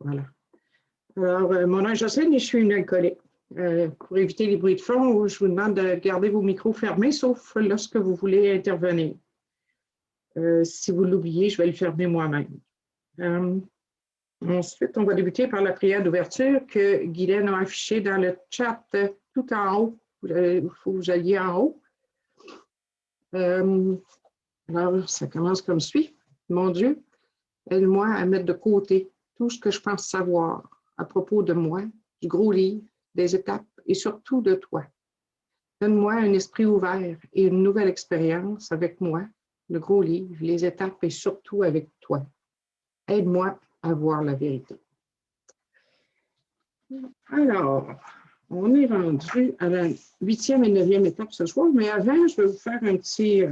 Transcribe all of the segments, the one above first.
Voilà. Alors, mon nom est Jocelyne et je suis une alcoolique. Pour éviter les bruits de fond, je vous demande de garder vos micros fermés, sauf lorsque vous voulez intervenir. Si vous l'oubliez, je vais le fermer moi-même. Ensuite, on va débuter par la prière d'ouverture que Guylaine a affichée dans le chat tout en haut. Il faut que vous alliez en haut. Alors, ça commence comme suit. Mon Dieu, aide-moi à mettre de côté tout ce que je pense savoir à propos de moi, du gros livre, des étapes et surtout de toi. Donne-moi un esprit ouvert et une nouvelle expérience avec moi, le gros livre, les étapes et surtout avec toi. Aide-moi à voir la vérité. Alors, on est rendu à la 8e et 9e étape ce soir, mais avant, je vais vous faire un petit...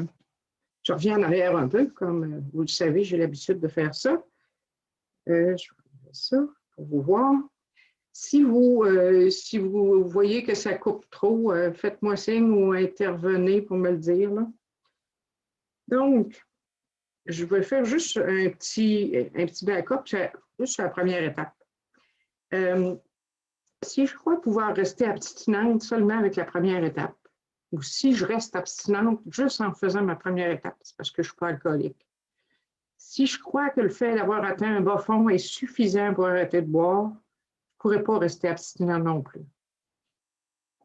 je reviens en arrière un peu, comme vous le savez, j'ai l'habitude de faire ça. Je vais faire ça pour vous voir. Si vous voyez que ça coupe trop, faites-moi signe ou intervenez pour me le dire. Là. Donc, je vais faire juste un petit backup, juste sur la première étape. Si je crois pouvoir rester abstinente seulement avec la première étape, ou si je reste abstinente juste en faisant ma première étape, c'est parce que je ne suis pas alcoolique. Si je crois que le fait d'avoir atteint un bas fond est suffisant pour arrêter de boire, je ne pourrais pas rester abstinent non plus.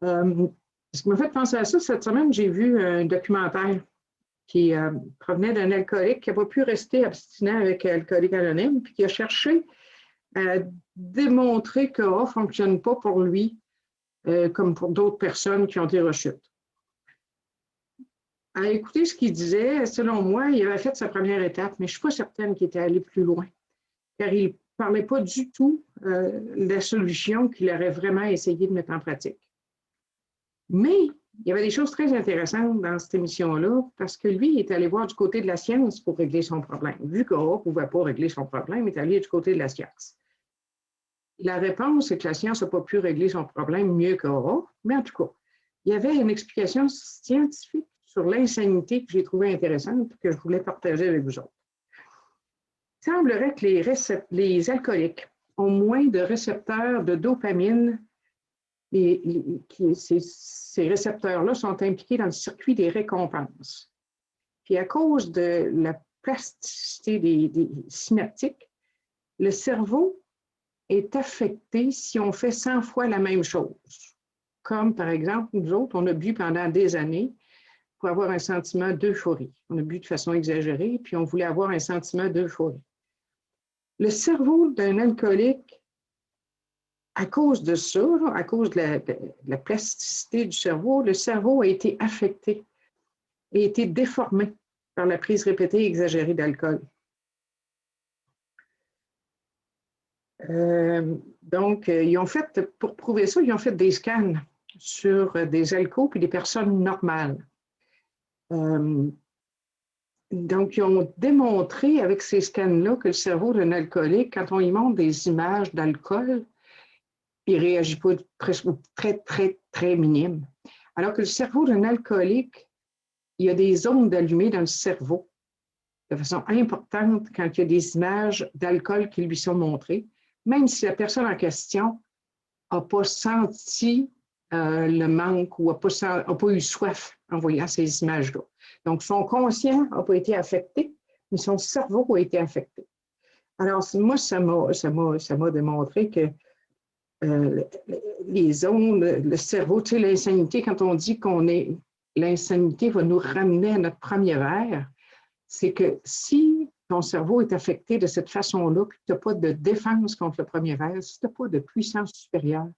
Ce qui m'a fait penser à ça, cette semaine, j'ai vu un documentaire qui provenait d'un alcoolique qui n'a pas pu rester abstinent avec Alcooliques Anonymes, puis qui a cherché à démontrer que A ne fonctionne pas pour lui, comme pour d'autres personnes qui ont des rechutes. À écouter ce qu'il disait, selon moi, il avait fait sa première étape, mais je ne suis pas certaine qu'il était allé plus loin, car il ne parlait pas du tout de la solution qu'il aurait vraiment essayé de mettre en pratique. Mais il y avait des choses très intéressantes dans cette émission-là, parce que lui, il est allé voir du côté de la science pour régler son problème. Vu qu'A ne pouvait pas régler son problème, il est allé du côté de la science. La réponse est que la science n'a pas pu régler son problème mieux qu'A, mais en tout cas, il y avait une explication scientifique sur l'insanité que j'ai trouvée intéressante et que je voulais partager avec vous autres. Il semblerait que les alcooliques ont moins de récepteurs de dopamine. Ces récepteurs-là sont impliqués dans le circuit des récompenses. Puis à cause de la plasticité des synaptiques, le cerveau est affecté si on fait 100 fois la même chose. Comme par exemple, nous autres, on a bu pendant des années pour avoir un sentiment d'euphorie. On a bu de façon exagérée, puis on voulait avoir un sentiment d'euphorie. Le cerveau d'un alcoolique, à cause de ça, à cause de la plasticité du cerveau, le cerveau a été affecté et a été déformé par la prise répétée et exagérée d'alcool. Donc, ils ont fait, pour prouver ça, ils ont fait des scans sur des alcools et des personnes normales. Donc, ils ont démontré avec ces scans-là que le cerveau d'un alcoolique, quand on y montre des images d'alcool, il ne réagit pas très, très, très minime. Alors que le cerveau d'un alcoolique, il y a des ondes allumées dans le cerveau de façon importante quand il y a des images d'alcool qui lui sont montrées, même si la personne en question n'a pas senti le manque ou n'a pas eu soif en voyant ces images-là. Donc, son conscient n'a pas été affecté, mais son cerveau a été affecté. Alors, moi, ça m'a démontré que les ondes, le cerveau, tu sais, l'insanité, quand on dit l'insanité va nous ramener à notre premier verre, c'est que si ton cerveau est affecté de cette façon-là, que tu n'as pas de défense contre le premier verre, si tu n'as pas de puissance supérieure,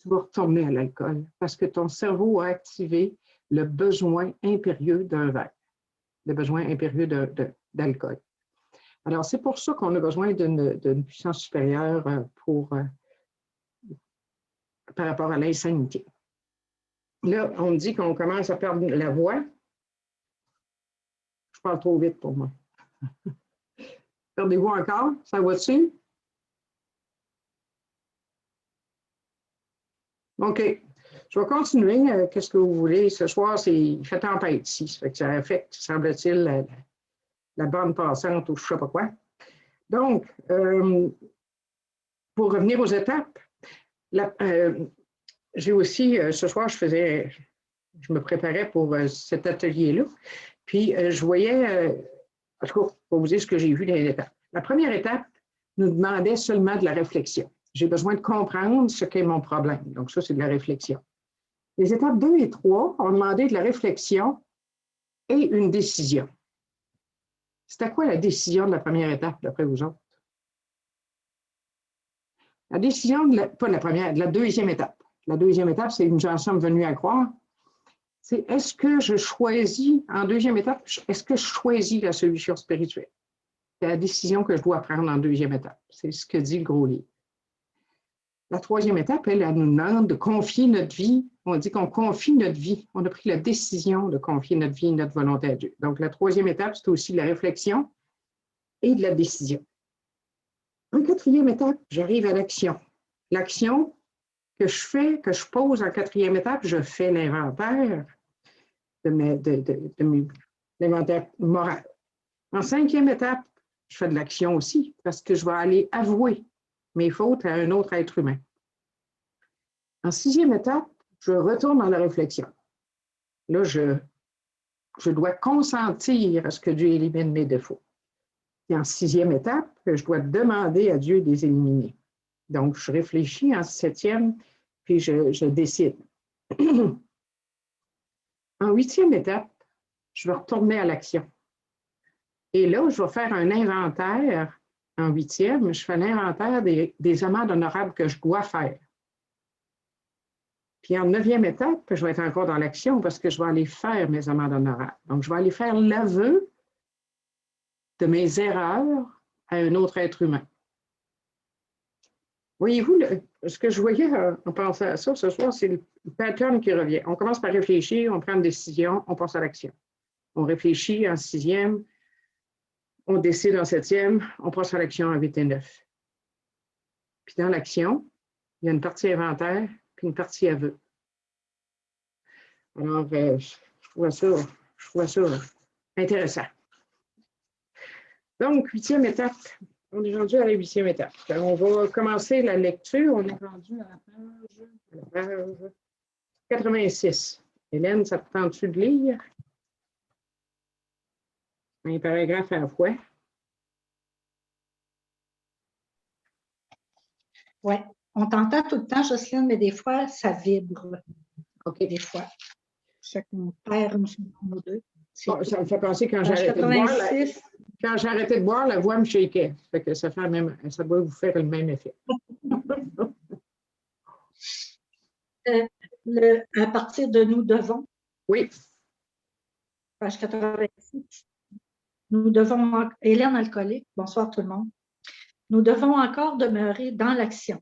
tu vas retourner à l'alcool parce que ton cerveau a activé le besoin impérieux d'un verre, le besoin impérieux d'alcool. Alors, c'est pour ça qu'on a besoin d'une puissance supérieure par rapport à l'insanité. Là, on me dit qu'on commence à perdre la voix. Je parle trop vite pour moi. Perdez-vous encore? Ça va-tu? OK. Je vais continuer. Qu'est-ce que vous voulez? Ce soir, il fait tempête ici. Ça affecte, semble-t-il, la bande passante ou je ne sais pas quoi. Donc, pour revenir aux étapes, j'ai aussi, ce soir, je me préparais pour cet atelier-là, puis je voyais, en tout cas, pour vous dire ce que j'ai vu dans les étapes. La première étape nous demandait seulement de la réflexion. J'ai besoin de comprendre ce qu'est mon problème. Donc, ça, c'est de la réflexion. Les étapes 2 et 3 ont demandé de la réflexion et une décision. C'était quoi la décision de la première étape, d'après vous autres? La décision, pas de la première, de la deuxième étape. La deuxième étape, c'est nous en sommes venus à croire. C'est est-ce que je choisis, en deuxième étape, est-ce que je choisis la solution spirituelle? C'est la décision que je dois prendre en deuxième étape. C'est ce que dit le gros livre. La troisième étape, elle nous demande de confier notre vie. On dit qu'on confie notre vie. On a pris la décision de confier notre vie et notre volonté à Dieu. Donc, la troisième étape, c'est aussi de la réflexion et de la décision. En quatrième étape, j'arrive à l'action. L'action que je fais, que je pose en quatrième étape, je fais l'inventaire de l'inventaire moral. En cinquième étape, je fais de l'action aussi parce que je vais aller avouer mes fautes à un autre être humain. En sixième étape, je retourne dans la réflexion. Là, je dois consentir à ce que Dieu élimine mes défauts. Et en sixième étape, je dois demander à Dieu de les éliminer. Donc, je réfléchis en septième, puis je décide. En huitième étape, je vais retourner à l'action. Et là, je vais faire un inventaire. En huitième, je fais l'inventaire des amendes honorables que je dois faire. Puis en neuvième étape, je vais être encore dans l'action parce que je vais aller faire mes amendes honorables. Donc, je vais aller faire l'aveu de mes erreurs à un autre être humain. Voyez-vous, ce que je voyais en pensant à ça ce soir, c'est le pattern qui revient. On commence par réfléchir, on prend une décision, on passe à l'action. On réfléchit en sixième, on décide en septième, on passe à l'action en 8 et 9. Puis dans l'action, il y a une partie inventaire, puis une partie aveu. Alors, je trouve ça intéressant. Donc, huitième étape. On est rendu à la huitième étape. On va commencer la lecture. On est rendu à la page 86. Hélène, ça te tente-tu de lire? Un paragraphe à la fois. Oui, on t'entend tout le temps, Jocelyne, mais des fois, ça vibre. OK. Des fois. C'est qu'on perd une seconde ou deux. Bon, ça me fait penser quand j'ai arrêté de boire, la voix me shakeait. Ça fait que ça doit vous faire le même effet. À partir de nous devons. Oui. Page 86. Nous devons, Hélène alcoolique, bonsoir tout le monde. Nous devons encore demeurer dans l'action,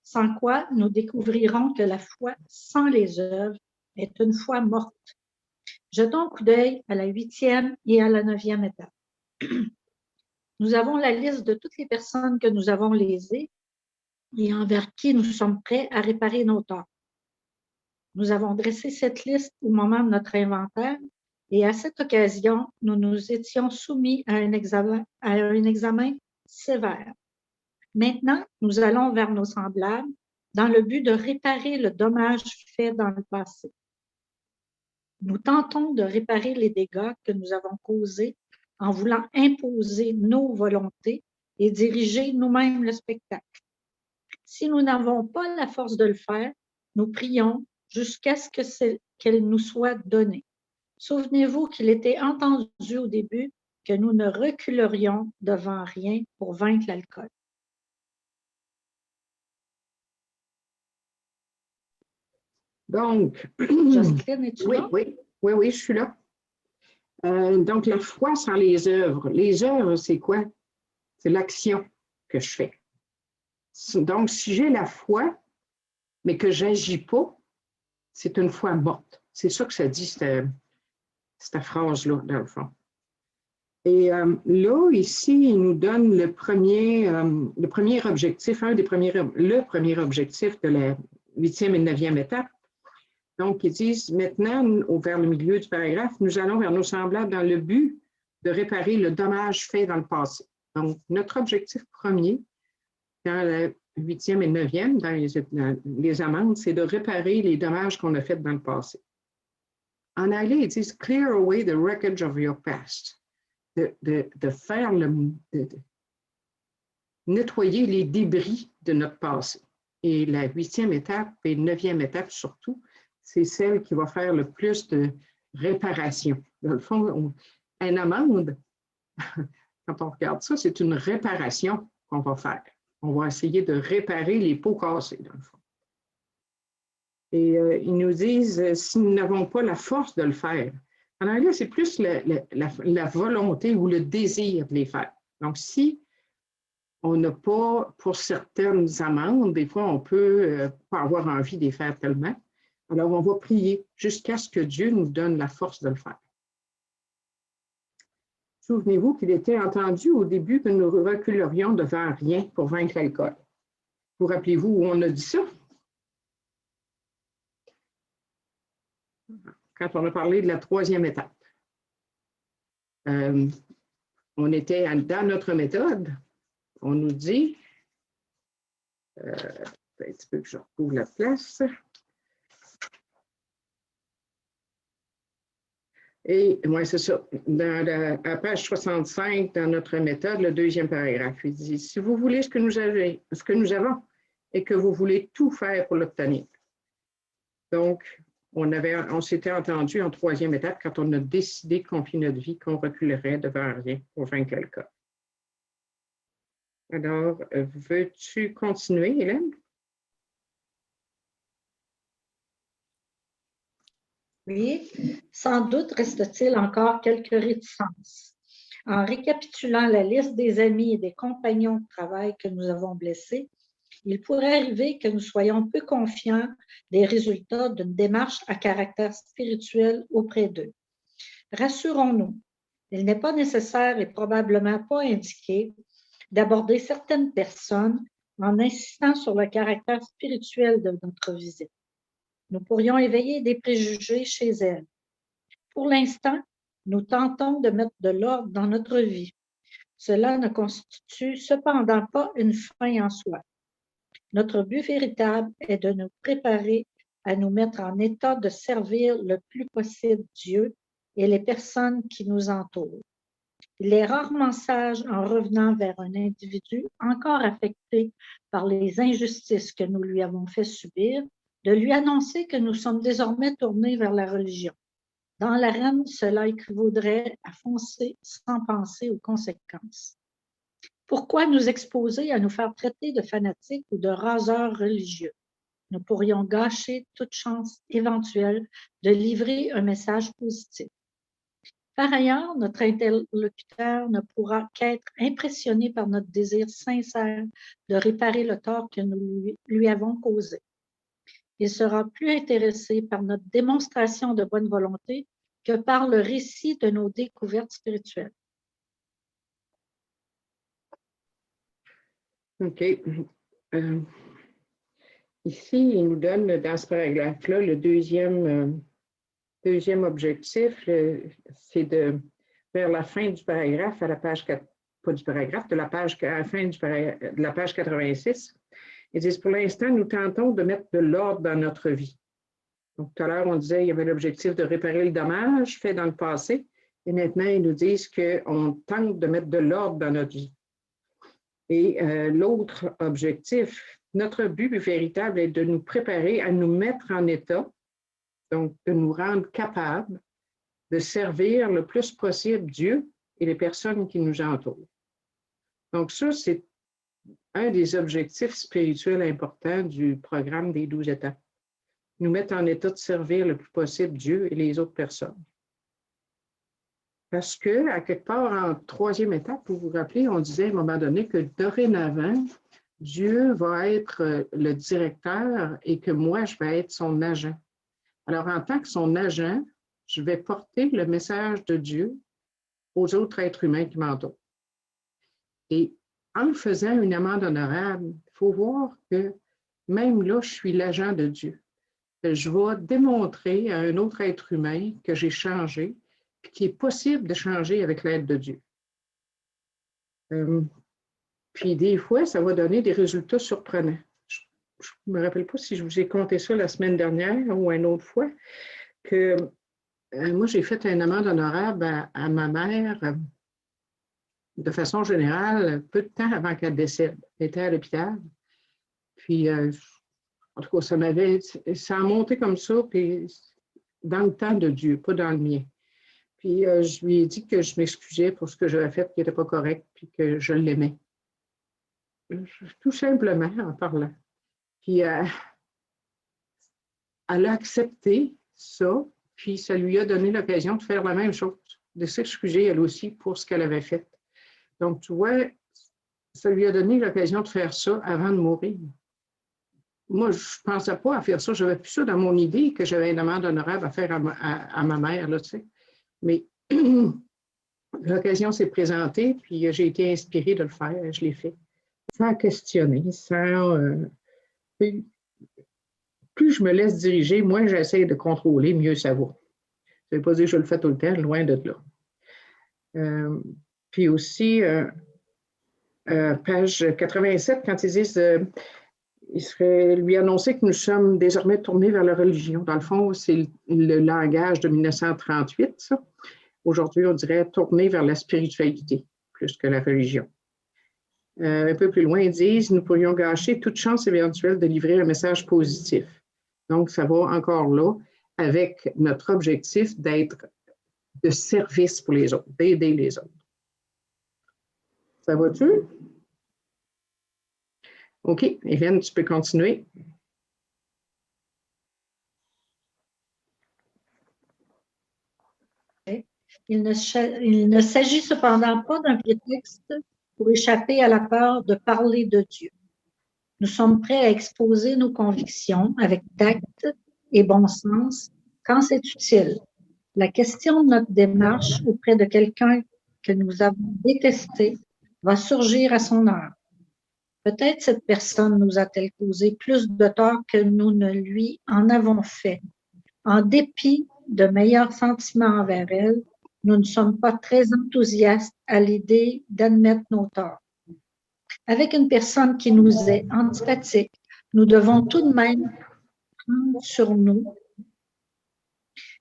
sans quoi nous découvrirons que la foi sans les œuvres est une foi morte. Jetons un coup d'œil à la 8e et à la 9e étape. Nous avons la liste de toutes les personnes que nous avons lésées et envers qui nous sommes prêts à réparer nos torts. Nous avons dressé cette liste au moment de notre inventaire et à cette occasion, nous nous étions soumis à un examen sévère. Maintenant, nous allons vers nos semblables dans le but de réparer le dommage fait dans le passé. Nous tentons de réparer les dégâts que nous avons causés en voulant imposer nos volontés et diriger nous-mêmes le spectacle. Si nous n'avons pas la force de le faire, nous prions jusqu'à ce qu'elle nous soit donnée. Souvenez-vous qu'il était entendu au début que nous ne reculerions devant rien pour vaincre l'alcool. Donc, Jocelyne, es-tu là? Oui, je suis là. Donc, la foi sans les œuvres. Les œuvres, c'est quoi? C'est l'action que je fais. Donc, si j'ai la foi, mais que je n'agis pas, c'est une foi morte. C'est ça que ça dit, cette phrase-là, dans le fond. Et là, ici, il nous donne le premier objectif, le premier objectif de la 8e et 9e étape. Donc, ils disent maintenant, vers le milieu du paragraphe, nous allons vers nos semblables dans le but de réparer le dommage fait dans le passé. Donc, notre objectif premier, dans 8e et 9e dans les amendes, c'est de réparer les dommages qu'on a faits dans le passé. En anglais, ils disent « clear away the wreckage of your past », de faire de nettoyer les débris de notre passé. Et la 8e étape et 9e étape surtout, c'est celle qui va faire le plus de réparation. Dans le fond, une amende, quand on regarde ça, c'est une réparation qu'on va faire. On va essayer de réparer les pots cassés, dans le fond. Et ils nous disent, si nous n'avons pas la force de le faire, en anglais, c'est plus la volonté ou le désir de les faire. Donc, si on n'a pas, pour certaines amendes, des fois, on peut pas avoir envie de les faire tellement. Alors, on va prier jusqu'à ce que Dieu nous donne la force de le faire. Souvenez-vous qu'il était entendu au début que nous reculerions devant rien pour vaincre l'alcool. Vous rappelez-vous où on a dit ça? Quand on a parlé de la 3e étape. On était dans notre méthode. On nous dit, un petit peu que je retrouve la place. Et moi, c'est ça. À page 65, dans notre méthode, le 2e paragraphe, il dit, si vous voulez ce que nous avons et que vous voulez tout faire pour l'obtenir. Donc, on s'était entendu en 3e étape quand on a décidé de confier notre vie, qu'on reculerait devant rien pour vaincre le cas. Alors, veux-tu continuer, Hélène? Oui, sans doute reste-t-il encore quelques réticences. En récapitulant la liste des amis et des compagnons de travail que nous avons blessés, il pourrait arriver que nous soyons peu confiants des résultats d'une démarche à caractère spirituel auprès d'eux. Rassurons-nous, il n'est pas nécessaire et probablement pas indiqué d'aborder certaines personnes en insistant sur le caractère spirituel de notre visite. Nous pourrions éveiller des préjugés chez elles. Pour l'instant, nous tentons de mettre de l'ordre dans notre vie. Cela ne constitue cependant pas une fin en soi. Notre but véritable est de nous préparer à nous mettre en état de servir le plus possible Dieu et les personnes qui nous entourent. Il est rarement sage, en revenant vers un individu encore affecté par les injustices que nous lui avons fait subir, de lui annoncer que nous sommes désormais tournés vers la religion. Dans l'arène, cela équivaudrait à foncer sans penser aux conséquences. Pourquoi nous exposer à nous faire traiter de fanatiques ou de raseurs religieux? Nous pourrions gâcher toute chance éventuelle de livrer un message positif. Par ailleurs, notre interlocuteur ne pourra qu'être impressionné par notre désir sincère de réparer le tort que nous lui avons causé. Il sera plus intéressé par notre démonstration de bonne volonté que par le récit de nos découvertes spirituelles. OK. Ici, il nous donne dans ce paragraphe-là le deuxième objectif, c'est vers la fin du paragraphe, à la page 4, pas du paragraphe, à la fin de la page 86. Ils disent, pour l'instant, nous tentons de mettre de l'ordre dans notre vie. Donc, tout à l'heure, on disait qu'il y avait l'objectif de réparer le dommage fait dans le passé. Et maintenant, ils nous disent qu'on tente de mettre de l'ordre dans notre vie. Et l'autre objectif, notre but véritable est de nous préparer à nous mettre en état, donc de nous rendre capables de servir le plus possible Dieu et les personnes qui nous entourent. Donc ça, c'est un des objectifs spirituels importants du programme des 12 étapes. Nous mettre en état de servir le plus possible Dieu et les autres personnes. Parce que, à quelque part, en 3e étape, vous vous rappelez, on disait à un moment donné que dorénavant, Dieu va être le directeur et que moi, je vais être son agent. Alors, en tant que son agent, je vais porter le message de Dieu aux autres êtres humains qui m'entourent. Et en faisant une amende honorable, il faut voir que même là, je suis l'agent de Dieu. Je vais démontrer à un autre être humain que j'ai changé, qu'il est possible de changer avec l'aide de Dieu. Puis des fois, ça va donner des résultats surprenants. Je ne me rappelle pas si je vous ai conté ça la semaine dernière ou une autre fois, que moi, j'ai fait une amende honorable à ma mère de façon générale, peu de temps avant qu'elle décède. Elle était à l'hôpital. Puis, en tout cas, ça a monté comme ça, puis dans le temps de Dieu, pas dans le mien. Puis, je lui ai dit que je m'excusais pour ce que j'avais fait, qui n'était pas correct, puis que je l'aimais. Tout simplement en parlant. Puis, elle a accepté ça, puis ça lui a donné l'occasion de faire la même chose, de s'excuser elle aussi pour ce qu'elle avait fait. Donc, tu vois, ça lui a donné l'occasion de faire ça avant de mourir. Moi, je ne pensais pas à faire ça. Je n'avais plus ça dans mon idée que j'avais une amende honorable à faire à ma mère, là, tu sais. Mais l'occasion s'est présentée, puis j'ai été inspirée de le faire. Je l'ai fait sans questionner, sans... plus je me laisse diriger, moins j'essaie de contrôler, mieux ça va. Ça ne veut pas dire que je le fais tout le temps, loin de là. Puis aussi, page 87, quand ils disent il serait lui annoncer que nous sommes désormais tournés vers la religion. Dans le fond, c'est le langage de 1938, ça. Aujourd'hui, on dirait tourner vers la spiritualité plus que la religion. Un peu plus loin, ils disent nous pourrions gâcher toute chance éventuelle de livrer un message positif. Donc, ça va encore là avec notre objectif d'être de service pour les autres, d'aider les autres. Ça va-tu? OK, Hélène, tu peux continuer. Il ne s'agit cependant pas d'un prétexte pour échapper à la peur de parler de Dieu. Nous sommes prêts à exposer nos convictions avec tact et bon sens quand c'est utile. La question de notre démarche auprès de quelqu'un que nous avons détesté va surgir à son heure. Peut-être cette personne nous a-t-elle causé plus de tort que nous ne lui en avons fait. En dépit de meilleurs sentiments envers elle, nous ne sommes pas très enthousiastes à l'idée d'admettre nos torts. Avec une personne qui nous est antipathique, nous devons tout de même prendre sur nous.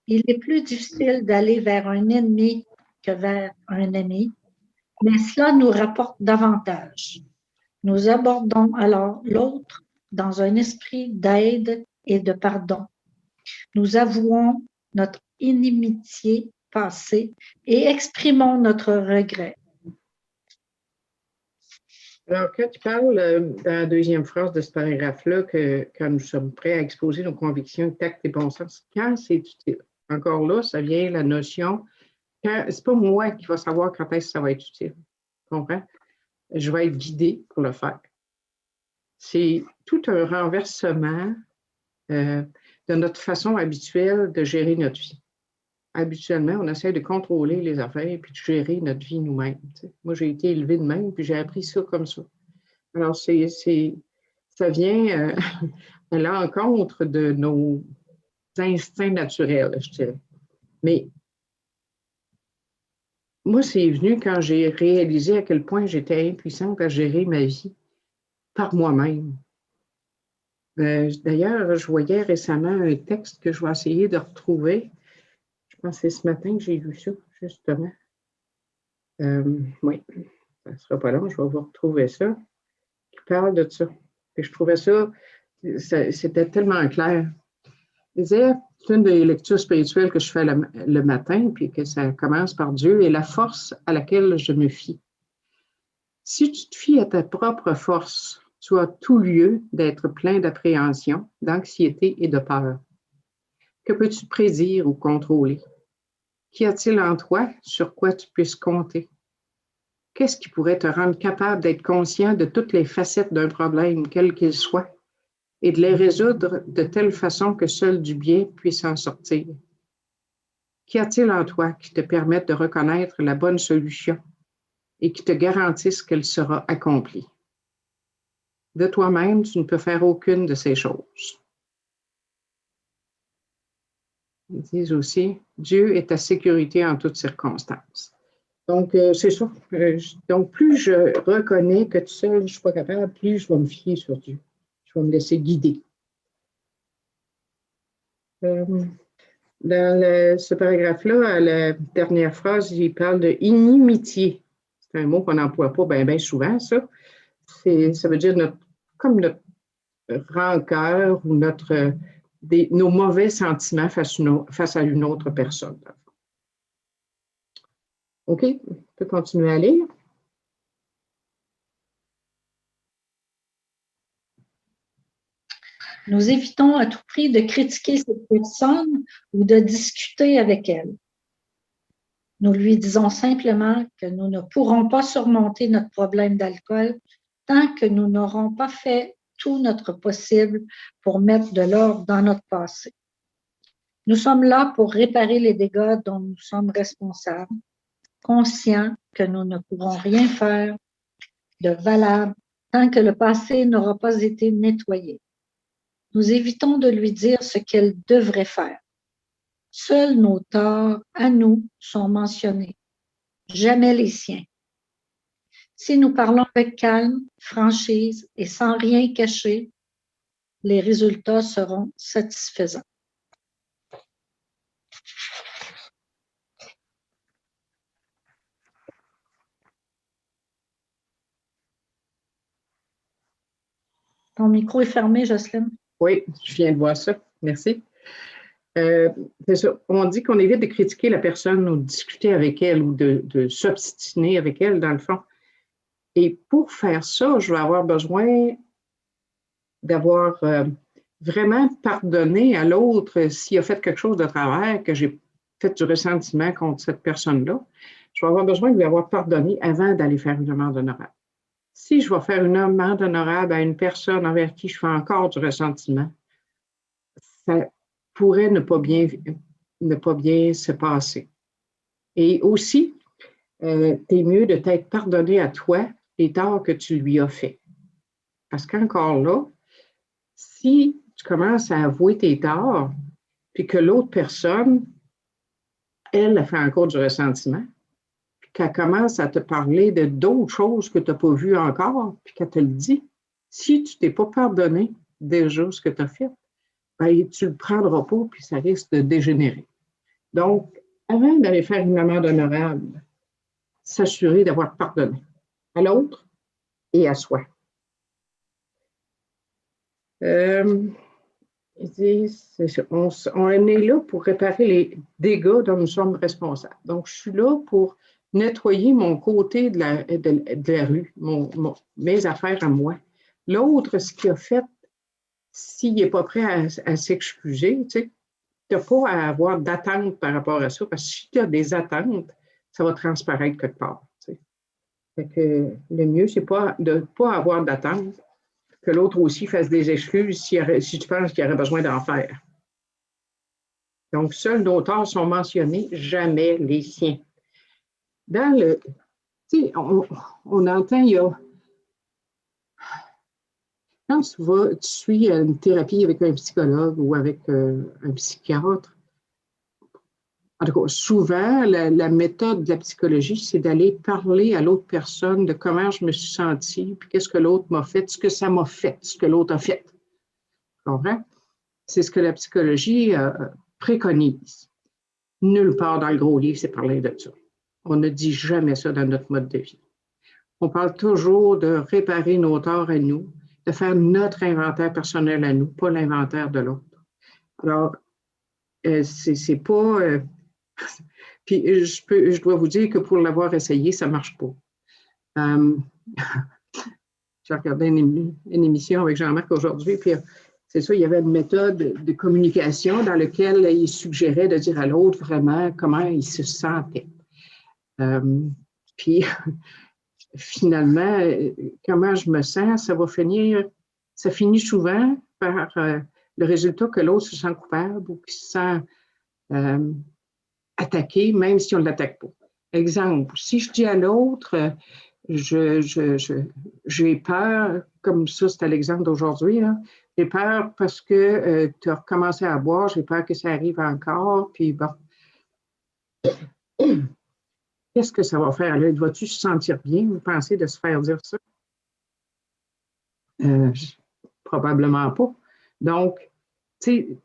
Il est plus difficile d'aller vers un ennemi que vers un ami, mais cela nous rapporte davantage. Nous abordons alors l'autre dans un esprit d'aide et de pardon. Nous avouons notre inimitié passée et exprimons notre regret. Alors, quand tu parles dans la deuxième phrase de ce paragraphe-là, que quand nous sommes prêts à exposer nos convictions, tact et bon sens, quand c'est utile. Encore là, ça vient la notion, c'est pas moi qui va savoir quand est-ce que ça va être utile. Tu comprends? Je vais être guidée pour le faire. C'est tout un renversement de notre façon habituelle de gérer notre vie. Habituellement, on essaie de contrôler les affaires et puis de gérer notre vie nous-mêmes. Moi, j'ai été élevée de même, puis j'ai appris ça comme ça. Alors, ça vient à l'encontre de nos instincts naturels, je dirais. Mais moi, c'est venu quand j'ai réalisé à quel point j'étais impuissante à gérer ma vie par moi-même. D'ailleurs, je voyais récemment un texte que je vais essayer de retrouver. Je pense que c'est ce matin que j'ai lu ça, justement. Oui, ça ne sera pas long, je vais vous retrouver ça. Qui parle de ça. Et je trouvais ça, c'était tellement clair. Il disait, c'est une des lectures spirituelles que je fais le matin, puis que ça commence par Dieu et la force à laquelle je me fie. Si tu te fies à ta propre force, tu as tout lieu d'être plein d'appréhension, d'anxiété et de peur. Que peux-tu prédire ou contrôler? Qu'y a-t-il en toi sur quoi tu puisses compter? Qu'est-ce qui pourrait te rendre capable d'être conscient de toutes les facettes d'un problème, quel qu'il soit, et de les résoudre de telle façon que seul du bien puisse en sortir? Qu'y a-t-il en toi qui te permette de reconnaître la bonne solution et qui te garantisse qu'elle sera accomplie? De toi-même, tu ne peux faire aucune de ces choses. Ils disent aussi, Dieu est ta sécurité en toutes circonstances. Donc, c'est ça. Donc, plus je reconnais que tout seul, je ne suis pas capable, plus je vais me fier sur Dieu. Je vais me laisser guider. Dans ce paragraphe-là, à la dernière phrase, il parle de inimitié. C'est un mot qu'on n'emploie pas bien souvent, ça. Ça veut dire comme notre rancœur ou nos mauvais sentiments face à une autre personne. OK, on peut continuer à lire. Nous évitons à tout prix de critiquer cette personne ou de discuter avec elle. Nous lui disons simplement que nous ne pourrons pas surmonter notre problème d'alcool tant que nous n'aurons pas fait tout notre possible pour mettre de l'ordre dans notre passé. Nous sommes là pour réparer les dégâts dont nous sommes responsables, conscients que nous ne pourrons rien faire de valable tant que le passé n'aura pas été nettoyé. Nous évitons de lui dire ce qu'elle devrait faire. Seuls nos torts à nous sont mentionnés, jamais les siens. Si nous parlons avec calme, franchise et sans rien cacher, les résultats seront satisfaisants. Ton micro est fermé, Jocelyne. Oui, je viens de voir ça. Merci. C'est ça. On dit qu'on évite de critiquer la personne ou de discuter avec elle ou de s'obstiner avec elle, dans le fond. Et pour faire ça, je vais avoir besoin d'avoir vraiment pardonné à l'autre s'il a fait quelque chose de travers, que j'ai fait du ressentiment contre cette personne-là. Je vais avoir besoin de lui avoir pardonné avant d'aller faire une demande honorable. Si je vais faire une demande honorable à une personne envers qui je fais encore du ressentiment, ça pourrait ne pas bien se passer. Et aussi, t'es mieux de t'être pardonné à toi les torts que tu lui as faits. Parce qu'encore là, si tu commences à avouer tes torts, puis que l'autre personne, elle fait encore du ressentiment, puis qu'elle commence à te parler de d'autres choses que tu n'as pas vues encore, puis qu'elle te le dit, si tu ne t'es pas pardonné déjà ce que tu as fait, ben, tu ne le prendras pas, puis ça risque de dégénérer. Donc, avant d'aller faire une amende honorable, s'assurer d'avoir pardonné à l'autre et à soi. On est là pour réparer les dégâts dont nous sommes responsables. Donc, je suis là pour nettoyer mon côté de la rue, mes affaires à moi. L'autre, ce qu'il a fait, s'il n'est pas prêt à s'excuser, tu n'as pas à avoir d'attente par rapport à ça, parce que si tu as des attentes, ça va transparaître quelque part. Fait que le mieux, c'est de ne pas avoir d'attente, que l'autre aussi fasse des excuses si tu penses qu'il aurait besoin d'en faire. Donc, seuls nos torts sont mentionnés, jamais les siens. Dans le, tu sais, on entend, il y a, quand tu suis une thérapie avec un psychologue ou avec un psychiatre, en tout cas, souvent, la méthode de la psychologie, c'est d'aller parler à l'autre personne de comment je me suis sentie, puis qu'est-ce que l'autre m'a fait, ce que ça m'a fait, ce que l'autre a fait. Tu comprends? C'est ce que la psychologie préconise. Nulle part dans le gros livre, c'est parler de ça. On ne dit jamais ça dans notre mode de vie. On parle toujours de réparer nos torts à nous, de faire notre inventaire personnel à nous, pas l'inventaire de l'autre. Alors, c'est pas... puis je dois vous dire que pour l'avoir essayé, ça ne marche pas. J'ai regardé une émission avec Jean-Marc aujourd'hui, puis c'est ça, il y avait une méthode de communication dans laquelle il suggérait de dire à l'autre vraiment comment il se sentait. Puis finalement, comment je me sens, ça finit souvent par le résultat que l'autre se sent coupable ou qu'il se sent attaqué, même si on ne l'attaque pas. Exemple, si je dis à l'autre, j'ai peur, comme ça, c'était l'exemple d'aujourd'hui, j'ai peur parce que tu as recommencé à boire, j'ai peur que ça arrive encore, puis bon. qu'est-ce que ça va faire? Là, vas-tu se sentir bien? Vous pensez de se faire dire ça? Probablement pas. Donc, tu sais,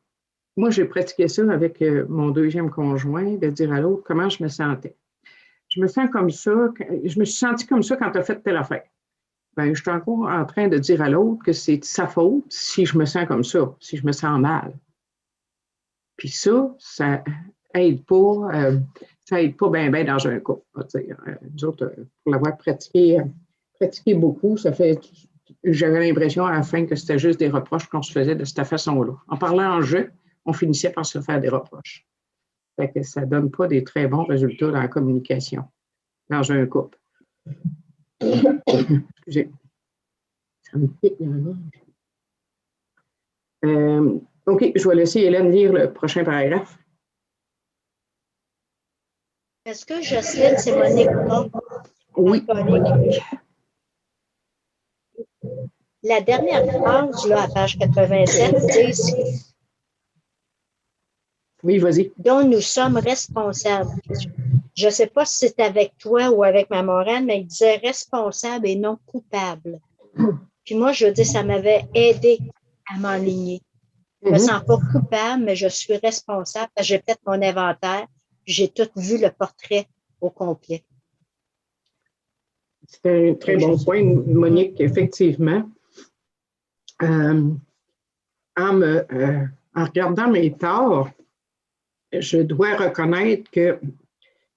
moi, j'ai pratiqué ça avec mon deuxième conjoint, de dire à l'autre comment je me sentais. Je me sens comme ça, je me suis sentie comme ça quand tu as fait telle affaire. Ben, je suis encore en train de dire à l'autre que c'est de sa faute si je me sens comme ça, si je me sens mal. Puis ça aide pas bien dans un couple. Nous autres, pour l'avoir pratiqué beaucoup, j'avais l'impression à la fin que c'était juste des reproches qu'on se faisait de cette façon-là. En parlant en jeu, on finissait par se faire des reproches. Fait que ça ne donne pas des très bons résultats dans la communication, dans un couple. Excusez. Ça me pique dans la gorge. OK, je vais laisser Hélène lire le prochain paragraphe. Est-ce que Jocelyne, c'est Monique? Oui. La dernière phrase, là, à page 87, dit oui, vas-y. dont nous sommes responsables. Je ne sais pas si c'est avec toi ou avec ma Morane, mais il disait responsable et non coupable. Puis moi, je dis, ça m'avait aidé à m'enligner. Je ne me sens pas coupable, mais je suis responsable parce que j'ai fait mon inventaire. J'ai tout vu le portrait au complet. C'est un très bon point, Monique, effectivement. En regardant mes torts, je dois reconnaître que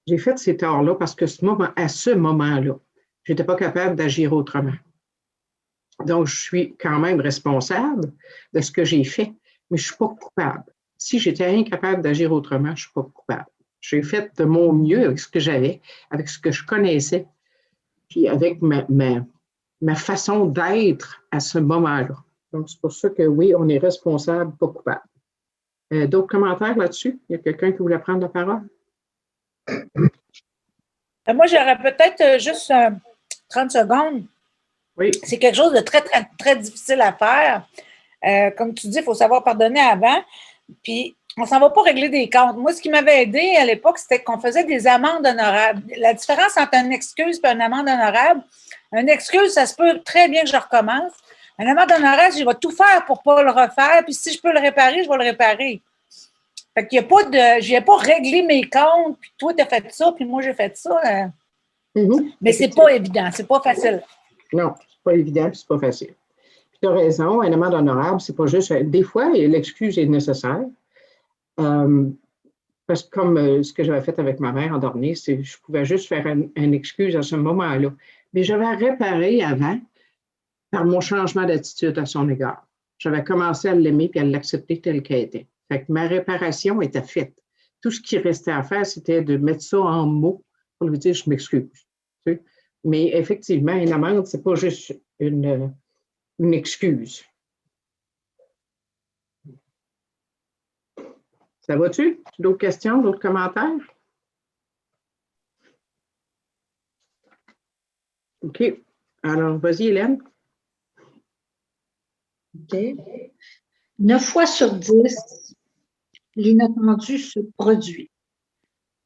j'ai fait ces torts-là parce que à ce moment-là, je n'étais pas capable d'agir autrement. Donc, je suis quand même responsable de ce que j'ai fait, mais je ne suis pas coupable. Si j'étais incapable d'agir autrement, je ne suis pas coupable. J'ai fait de mon mieux avec ce que j'avais, avec ce que je connaissais, puis avec ma façon d'être à ce moment-là. Donc, c'est pour ça que oui, on est responsable, pas coupable. D'autres commentaires là-dessus? Il y a quelqu'un qui voulait prendre la parole? Moi, j'aurais peut-être juste 30 secondes. Oui. C'est quelque chose de très, très, très difficile à faire. Comme tu dis, il faut savoir pardonner avant. Puis, on ne s'en va pas régler des comptes. Moi, ce qui m'avait aidé à l'époque, c'était qu'on faisait des amendes honorables. La différence entre une excuse et une amende honorable, une excuse, ça se peut très bien que je recommence. Une amende honorable, je vais tout faire pour ne pas le refaire. Puis, si je peux le réparer, je vais le réparer. Fait qu'il n'y a pas de. Je n'ai pas réglé mes comptes, puis toi, tu as fait ça, puis moi, j'ai fait ça. Mais c'est pas évident, c'est pas facile. Non, c'est pas évident, puis c'est pas facile. Tu as raison, une amende honorable, c'est pas juste. Des fois, l'excuse est nécessaire. Parce que comme ce que j'avais fait avec ma mère en dernier, je pouvais juste faire une excuse à ce moment-là. Mais j'avais réparé avant par mon changement d'attitude à son égard. J'avais commencé à l'aimer et à l'accepter telle qu'elle était. Fait que ma réparation était faite. Tout ce qui restait à faire, c'était de mettre ça en mots pour lui dire « je m'excuse ». Tu sais? Mais effectivement, une amende, ce n'est pas juste une excuse. Ça va-tu? D'autres questions, d'autres commentaires? OK. Alors, vas-y, Hélène. OK. 9 fois sur 10, l'inattendu se produit.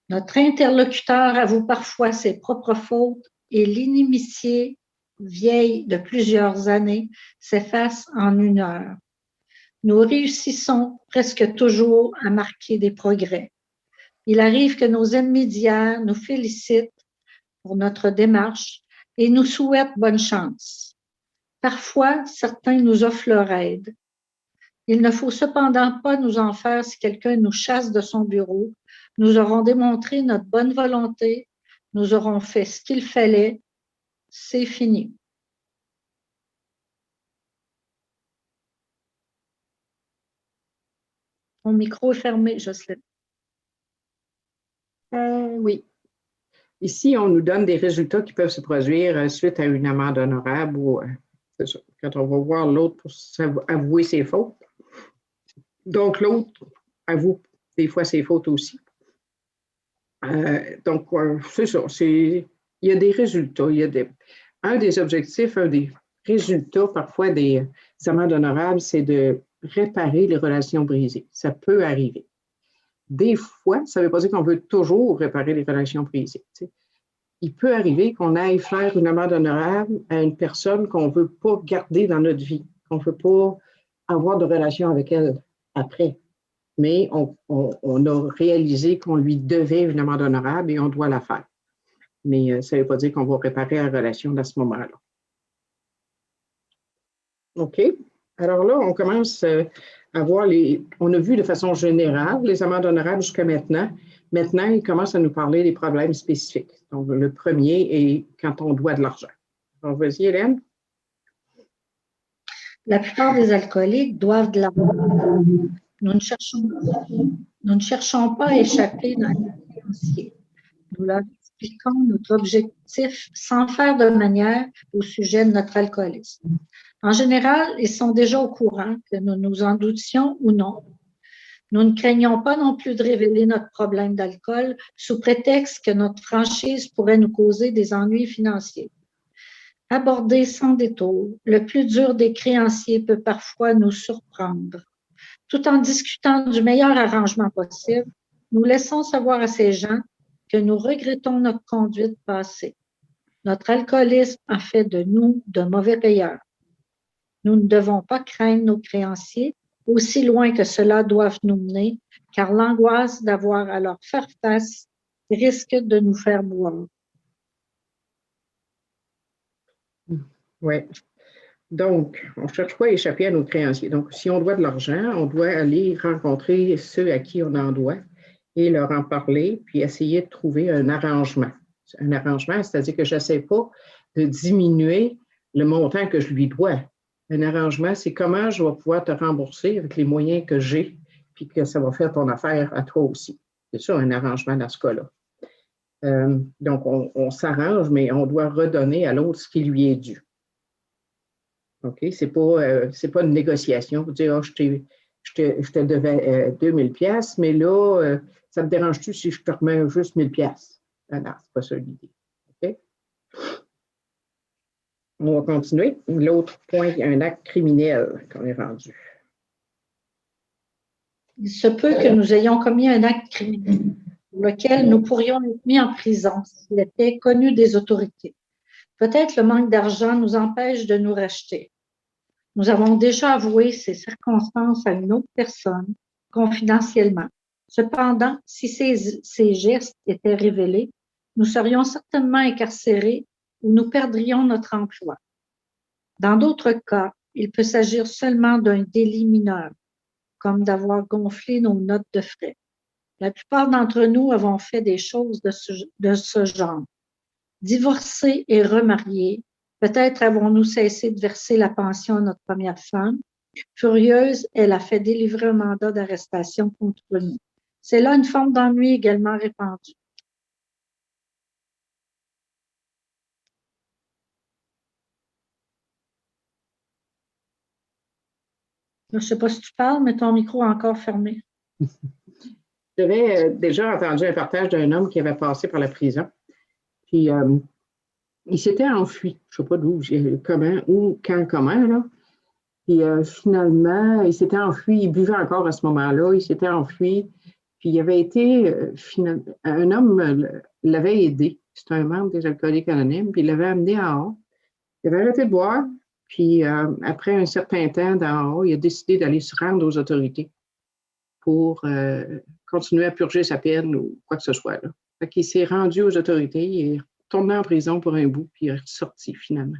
Notre interlocuteur avoue parfois ses propres fautes et l'inimitié vieille de plusieurs années s'efface en 1 heure. Nous réussissons presque toujours à marquer des progrès. Il arrive que nos ennemis d'hier nous félicitent pour notre démarche et nous souhaitent bonne chance. Parfois, certains nous offrent leur aide. Il ne faut cependant pas nous en faire si quelqu'un nous chasse de son bureau. Nous aurons démontré notre bonne volonté, nous aurons fait ce qu'il fallait, c'est fini. Mon micro est fermé, Jocelyne. Oui. Ici, on nous donne des résultats qui peuvent se produire suite à une amende honorable ou c'est ça, quand on va voir l'autre pour avouer ses fautes. Donc, l'autre avoue des fois ses fautes aussi. Donc, c'est ça. Il y a des résultats. Un des objectifs, un des résultats parfois des amendes honorables, c'est de réparer les relations brisées. Ça peut arriver. Des fois, ça ne veut pas dire qu'on veut toujours réparer les relations brisées. il peut arriver qu'on aille faire une amende honorable à une personne qu'on ne veut pas garder dans notre vie, qu'on ne veut pas avoir de relation avec elle après. Mais on a réalisé qu'on lui devait une amende honorable et on doit la faire. Mais ça ne veut pas dire qu'on va réparer la relation à ce moment-là. OK. Alors là, on commence à voir on a vu de façon générale les amendes honorables jusqu'à maintenant. Maintenant, il commence à nous parler des problèmes spécifiques. Donc, le premier est quand on doit de l'argent. Alors, vas-y, Hélène. La plupart des alcooliques doivent de l'argent. Nous ne cherchons pas à échapper dans les financiers. Nous leur expliquons notre objectif sans faire de manière au sujet de notre alcoolisme. En général, ils sont déjà au courant que nous nous en doutions ou non. Nous ne craignons pas non plus de révéler notre problème d'alcool sous prétexte que notre franchise pourrait nous causer des ennuis financiers. Abordé sans détour, le plus dur des créanciers peut parfois nous surprendre. Tout en discutant du meilleur arrangement possible, nous laissons savoir à ces gens que nous regrettons notre conduite passée. Notre alcoolisme a fait de nous de mauvais payeurs. Nous ne devons pas craindre nos créanciers, aussi loin que cela doive nous mener, car l'angoisse d'avoir à leur faire face risque de nous faire boire. Oui. Donc, on ne cherche pas à échapper à nos créanciers. Donc, si on doit de l'argent, on doit aller rencontrer ceux à qui on en doit et leur en parler, puis essayer de trouver un arrangement. Un arrangement, c'est-à-dire que je n'essaie pas de diminuer le montant que je lui dois. Un arrangement, c'est comment je vais pouvoir te rembourser avec les moyens que j'ai, puis que ça va faire ton affaire à toi aussi. C'est ça, un arrangement dans ce cas-là. Donc, on s'arrange, mais on doit redonner à l'autre ce qui lui est dû. OK? C'est pas une négociation. Vous dire, je te devais 2000 pièces, mais là, ça te dérange-tu si je te remets juste 1000 pièces? Non, c'est pas ça l'idée. OK? On va continuer. L'autre point, il y a un acte criminel qu'on est rendu. Il se peut que nous ayons commis un acte criminel pour lequel nous pourrions être mis en prison s'il était connu des autorités. Peut-être le manque d'argent nous empêche de nous racheter. Nous avons déjà avoué ces circonstances à une autre personne, confidentiellement. Cependant, si ces gestes étaient révélés, nous serions certainement incarcérés ou nous perdrions notre emploi. Dans d'autres cas, il peut s'agir seulement d'un délit mineur, comme d'avoir gonflé nos notes de frais. La plupart d'entre nous avons fait des choses de ce genre. Divorcés et remariés, peut-être avons-nous cessé de verser la pension à notre première femme. Furieuse, elle a fait délivrer un mandat d'arrestation contre nous. C'est là une forme d'ennui également répandue. Je ne sais pas si tu parles, mais ton micro est encore fermé. J'avais déjà entendu un partage d'un homme qui avait passé par la prison. Puis, il s'était enfui. Je ne sais pas d'où, comment, où, quand, comment, là. Puis, finalement, il s'était enfui. Il buvait encore à ce moment-là. Il s'était enfui. Puis, il avait été, un homme l'avait aidé. C'était un membre des Alcooliques Anonymes. Puis, il l'avait amené en haut. Il avait arrêté de boire. Puis, après un certain temps d'en haut, il a décidé d'aller se rendre aux autorités pour continuer à purger sa peine ou quoi que ce soit. Là. Fait qu'il s'est rendu aux autorités, il est retourné en prison pour un bout, puis il est sorti finalement.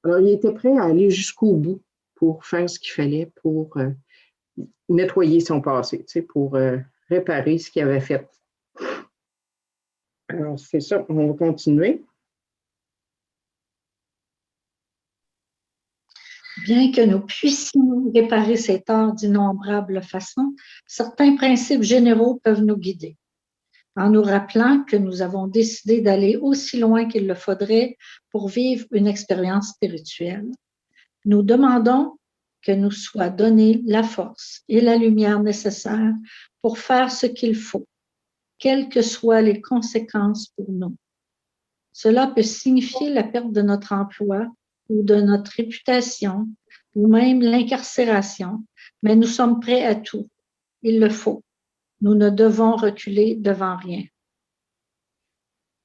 Alors, il était prêt à aller jusqu'au bout pour faire ce qu'il fallait pour nettoyer son passé, pour réparer ce qu'il avait fait. Alors, c'est ça, on va continuer. Bien que nous puissions réparer ces torts d'innombrables façons, certains principes généraux peuvent nous guider. En nous rappelant que nous avons décidé d'aller aussi loin qu'il le faudrait pour vivre une expérience spirituelle, nous demandons que nous soit donnée la force et la lumière nécessaires pour faire ce qu'il faut, quelles que soient les conséquences pour nous. Cela peut signifier la perte de notre emploi ou de notre réputation, ou même l'incarcération, mais nous sommes prêts à tout. Il le faut. Nous ne devons reculer devant rien.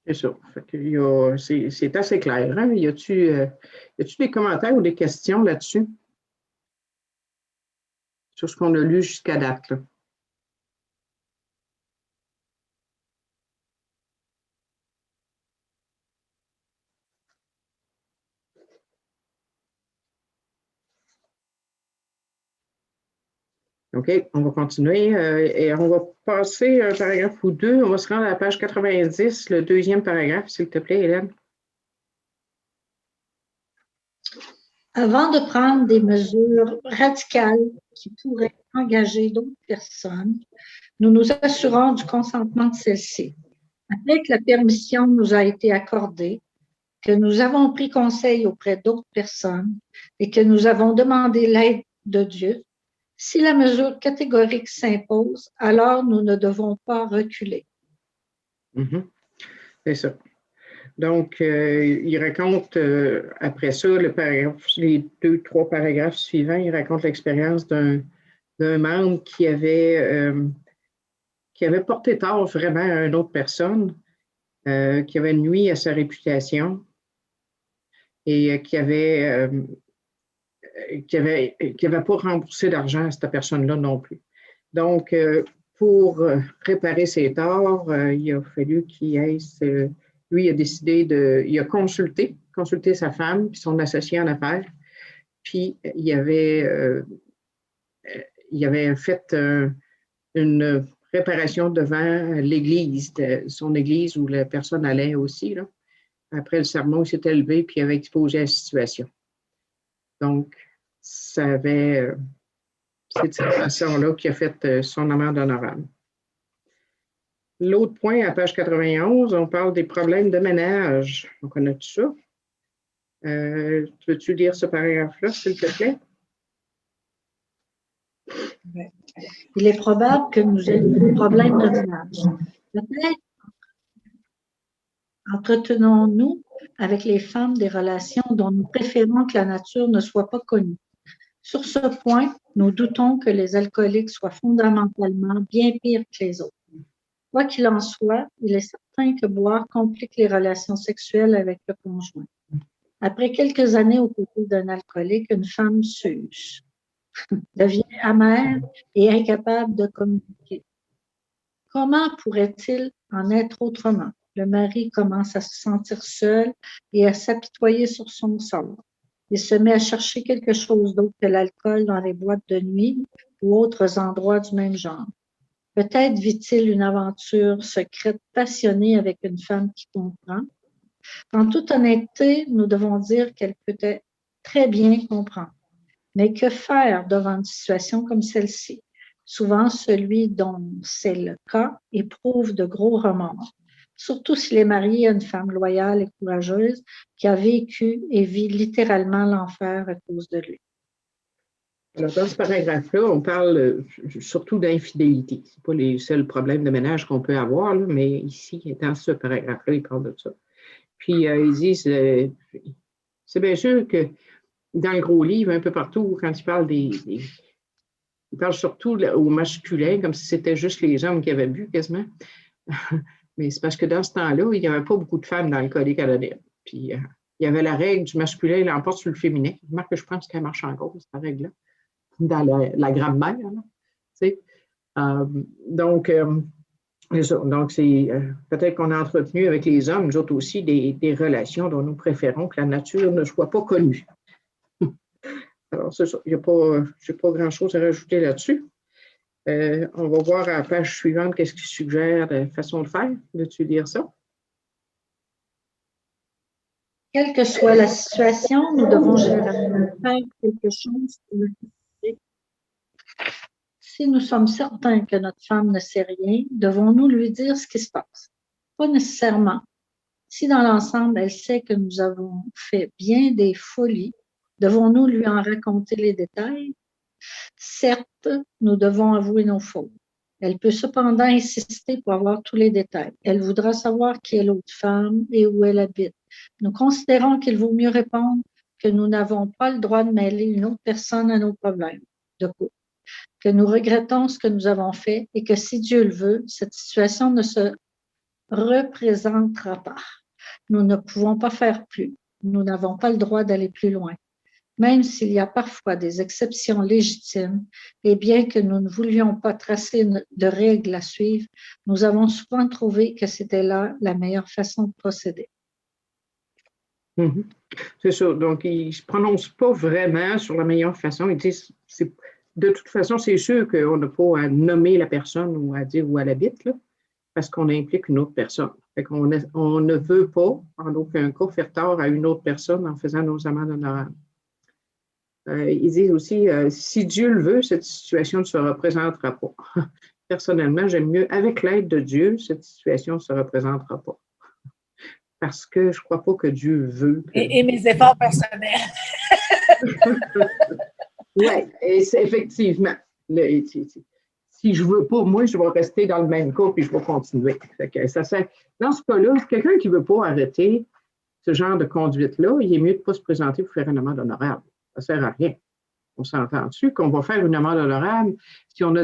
C'est ça. Fait qu'il y a, c'est assez clair. Hein? Y a-tu des commentaires ou des questions là-dessus? Sur ce qu'on a lu jusqu'à date, là? OK, on va continuer et on va passer un paragraphe ou deux. On va se rendre à la page 90, le deuxième paragraphe, s'il te plaît, Hélène. Avant de prendre des mesures radicales qui pourraient engager d'autres personnes, nous nous assurons du consentement de celles-ci. Après que la permission nous a été accordée, que nous avons pris conseil auprès d'autres personnes et que nous avons demandé l'aide de Dieu, si la mesure catégorique s'impose, alors nous ne devons pas reculer. C'est ça. Donc, il raconte, après ça, les 2-3 paragraphes suivants, il raconte l'expérience d'un membre qui avait porté tort vraiment à une autre personne, qui avait nui à sa réputation et qui avait pas remboursé d'argent à cette personne-là non plus. Donc, pour réparer ses torts, il a fallu qu'il aille, lui, il a décidé il a consulté sa femme puis son associé en affaires, puis il avait fait une réparation devant l'église, son église où la personne allait aussi, là. Après le sermon, il s'était levé puis il avait exposé la situation. Donc, ça avait... c'est de cette façon-là qu'il a fait son amende honorable. L'autre point, à page 91, on parle des problèmes de ménage. On connaît tout ça. Veux-tu lire ce paragraphe-là, s'il te plaît? Il est probable que nous ayons des problèmes de ménage. Peut-être entretenons-nous avec les femmes des relations dont nous préférons que la nature ne soit pas connue. Sur ce point, nous doutons que les alcooliques soient fondamentalement bien pires que les autres. Quoi qu'il en soit, il est certain que boire complique les relations sexuelles avec le conjoint. Après quelques années aux côtés d'un alcoolique, une femme s'use, devient amère et incapable de communiquer. Comment pourrait-il en être autrement? Le mari commence à se sentir seul et à s'apitoyer sur son sort. Il se met à chercher quelque chose d'autre que l'alcool dans les boîtes de nuit ou autres endroits du même genre. Peut-être vit-il une aventure secrète passionnée avec une femme qui comprend. En toute honnêteté, nous devons dire qu'elle peut très bien comprendre. Mais que faire devant une situation comme celle-ci? Souvent, celui dont c'est le cas éprouve de gros remords, surtout s'il est marié à une femme loyale et courageuse qui a vécu et vit littéralement l'enfer à cause de lui. Alors, dans ce paragraphe-là, on parle surtout d'infidélité. Ce n'est pas les seuls problèmes de ménage qu'on peut avoir, là, mais ici, dans ce paragraphe-là, il parle de ça. Puis, ils disent, c'est bien sûr que dans le gros livre, un peu partout, quand il parle il parle surtout au masculin, comme si c'était juste les hommes qui avaient bu quasiment. Mais c'est parce que dans ce temps-là, il n'y avait pas beaucoup de femmes dans le Code canadien. Puis, il y avait la règle du masculin l'emporte sur le féminin. Remarque que je pense qu'elle marche encore, cette règle-là, dans la grammaire. Donc, c'est peut-être qu'on a entretenu avec les hommes, nous autres aussi, des relations dont nous préférons que la nature ne soit pas connue. Alors, c'est ça. Je n'ai pas grand-chose à rajouter là-dessus. On va voir à la page suivante qu'est-ce qu'il suggère de façon de faire. Veux-tu lire ça? Quelle que soit la situation, nous devons généralement faire quelque chose pour le protéger. Si nous sommes certains que notre femme ne sait rien, devons-nous lui dire ce qui se passe? Pas nécessairement. Si dans l'ensemble, elle sait que nous avons fait bien des folies, devons-nous lui en raconter les détails? Certes, nous devons avouer nos fautes. Elle peut cependant insister pour avoir tous les détails. Elle voudra savoir qui est l'autre femme et où elle habite. Nous considérons qu'il vaut mieux répondre que nous n'avons pas le droit de mêler une autre personne à nos problèmes de couple, que nous regrettons ce que nous avons fait et que si Dieu le veut, cette situation ne se représentera pas. Nous ne pouvons pas faire plus. Nous n'avons pas le droit d'aller plus loin. Même s'il y a parfois des exceptions légitimes, et bien que nous ne voulions pas tracer de règles à suivre, nous avons souvent trouvé que c'était là la meilleure façon de procéder. Mhm. C'est ça. Donc, ils ne se prononcent pas vraiment sur la meilleure façon. Ils disent, de toute façon, c'est sûr qu'on n'a pas à nommer la personne ou à dire où elle habite, là, parce qu'on implique une autre personne. Fait qu'on on ne veut pas, en aucun cas, faire tort à une autre personne en faisant nos amendes honorables. Ils disent aussi, si Dieu le veut, cette situation ne se représentera pas. Personnellement, j'aime mieux, avec l'aide de Dieu, cette situation ne se représentera pas. Parce que je ne crois pas que Dieu veut. Et mes efforts personnels. Oui, effectivement. Si je ne veux pas, moi, je vais rester dans le même cas puis je vais continuer. Dans ce cas-là, quelqu'un qui ne veut pas arrêter ce genre de conduite-là, il est mieux de ne pas se présenter pour faire une amende honorable. Ça ne sert à rien. On s'entend dessus qu'on va faire une amende honorable si on a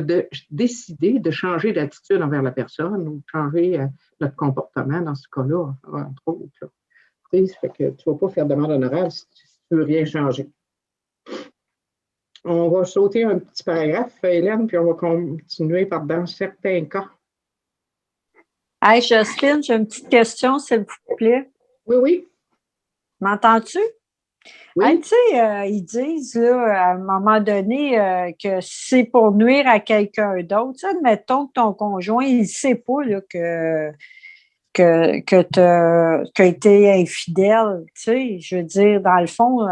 décidé de changer d'attitude envers la personne ou de changer notre comportement dans ce cas-là, entre autres. Là. Ça fait que tu ne vas pas faire d'amende honorable si tu ne veux rien changer. On va sauter un petit paragraphe, Hélène, puis on va continuer par dans certains cas. Hey, Jocelyne, j'ai une petite question, s'il vous plaît. Oui, oui. M'entends-tu? Oui. Hey, tu sais, ils disent là, à un moment donné que c'est pour nuire à quelqu'un d'autre. Tu sais, admettons que ton conjoint, il ne sait pas là, que tu as été infidèle. Tu sais, je veux dire, dans le fond,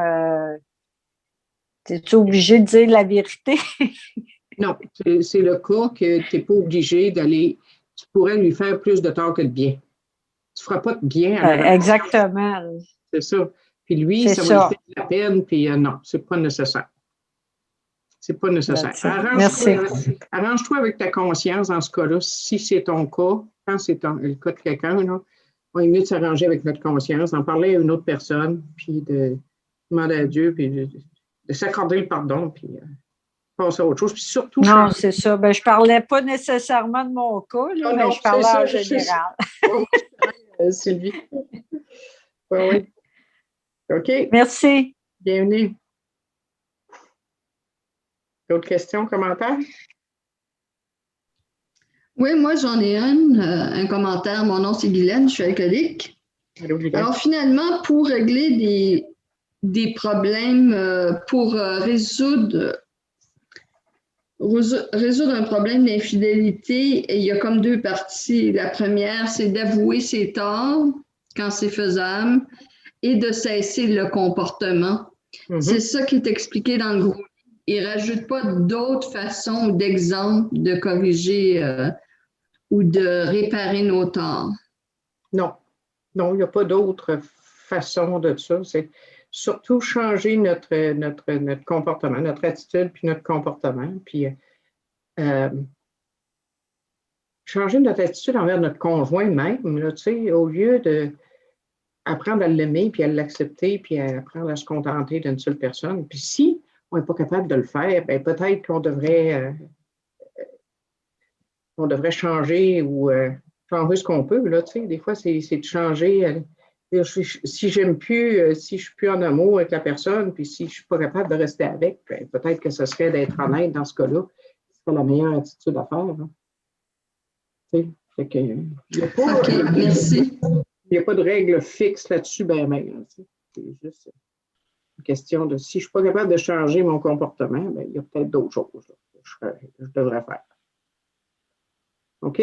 es-tu obligé de dire la vérité? Non, c'est le cas que tu n'es pas obligé d'aller. Tu pourrais lui faire plus de tort que de bien. Tu ne feras pas de bien à la Exactement. C'est ça. Puis lui, ça va lui faire de la peine, puis non, c'est pas nécessaire. C'est pas nécessaire. Arrange-toi avec ta conscience dans ce cas-là. Si c'est ton cas, quand c'est le cas de quelqu'un, là, on est mieux de s'arranger avec notre conscience, d'en parler à une autre personne, puis de demander à Dieu, puis de s'accorder le pardon, puis passer à autre chose. Puis surtout, non, c'est ça. Ben, je ne parlais pas nécessairement de mon cas, là, mais je parlais en général. Sylvie. Oui. OK. Merci. Bienvenue. D'autres questions, commentaires? Oui, moi, j'en ai un commentaire. Mon nom, c'est Guylaine, je suis alcoolique. Allô, Guylaine. Alors, finalement, pour régler des problèmes, pour résoudre un problème d'infidélité, il y a comme deux parties. La première, c'est d'avouer ses torts quand c'est faisable et de cesser le comportement. Mhm. C'est ça qui est expliqué dans le groupe. Il ne rajoute pas d'autres façons ou d'exemples de corriger ou de réparer nos torts. Non, il n'y a pas d'autre façon de ça. C'est surtout changer notre comportement, notre attitude, puis notre comportement. Puis changer notre attitude envers notre conjoint même, là, au lieu d'apprendre à l'aimer, puis à l'accepter, puis à apprendre à se contenter d'une seule personne. Puis si on n'est pas capable de le faire, bien, peut-être qu'on devrait changer ou changer ce qu'on peut. Là, des fois, c'est de changer. Si j'aime plus, si je suis plus en amour avec la personne, puis si je suis pas capable de rester avec, bien, peut-être que ce serait d'être honnête dans ce cas-là. C'est la meilleure attitude à faire. Fait que, OK, merci. Il n'y a pas de règle fixe là-dessus, ben. C'est juste une question de si je ne suis pas capable de changer mon comportement, ben, il y a peut-être d'autres choses que je devrais faire. OK?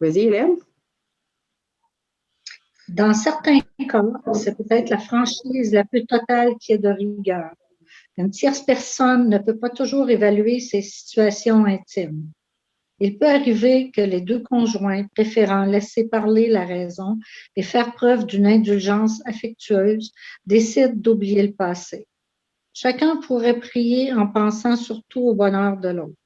Vas-y, Hélène. Dans certains cas, c'est peut-être la franchise la plus totale qui est de rigueur. Une tierce personne ne peut pas toujours évaluer ces situations intimes. Il peut arriver que les deux conjoints, préférant laisser parler la raison et faire preuve d'une indulgence affectueuse, décident d'oublier le passé. Chacun pourrait prier en pensant surtout au bonheur de l'autre.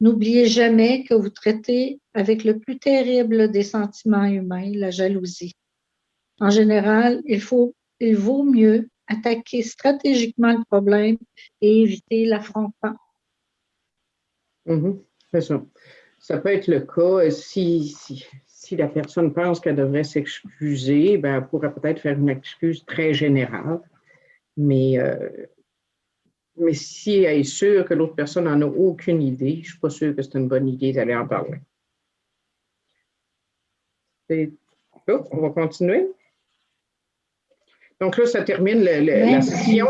N'oubliez jamais que vous traitez avec le plus terrible des sentiments humains, la jalousie. En général, il vaut mieux attaquer stratégiquement le problème et éviter l'affrontement. C'est ça. Ça peut être le cas si la personne pense qu'elle devrait s'excuser, ben, elle pourrait peut-être faire une excuse très générale. Mais si elle est sûre que l'autre personne n'en a aucune idée, je ne suis pas sûre que c'est une bonne idée d'aller en parler. On va continuer. Donc là, ça termine la section,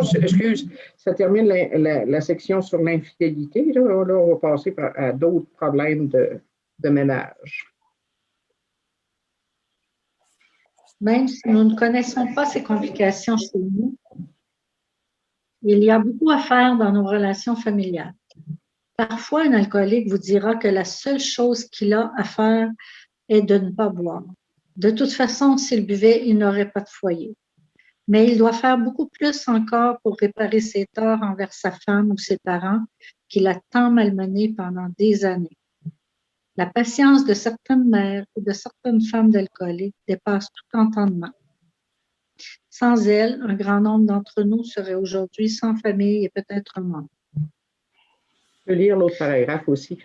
ça termine la section sur l'infidélité. Là, on va passer à d'autres problèmes de ménage. Même si nous ne connaissons pas ces complications chez nous, il y a beaucoup à faire dans nos relations familiales. Parfois, un alcoolique vous dira que la seule chose qu'il a à faire est de ne pas boire. De toute façon, s'il buvait, il n'aurait pas de foyer. Mais il doit faire beaucoup plus encore pour réparer ses torts envers sa femme ou ses parents qu'il a tant malmenés pendant des années. La patience de certaines mères ou de certaines femmes d'alcooliques dépasse tout entendement. Sans elles, un grand nombre d'entre nous seraient aujourd'hui sans famille et peut-être morts. Je peux lire l'autre paragraphe aussi.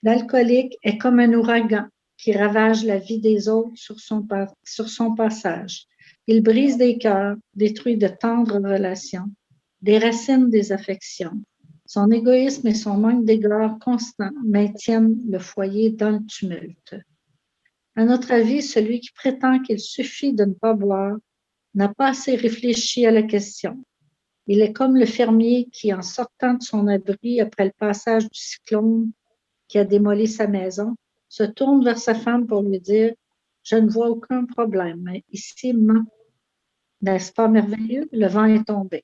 L'alcoolique est comme un ouragan qui ravage la vie des autres sur son passage. Il brise des cœurs, détruit de tendres relations, déracine des affections. Son égoïsme et son manque d'égard constant maintiennent le foyer dans le tumulte. À notre avis, celui qui prétend qu'il suffit de ne pas boire n'a pas assez réfléchi à la question. Il est comme le fermier qui, en sortant de son abri après le passage du cyclone qui a démoli sa maison, se tourne vers sa femme pour lui dire « Je ne vois aucun problème, mais ici, n'est-ce pas merveilleux? Le vent est tombé. »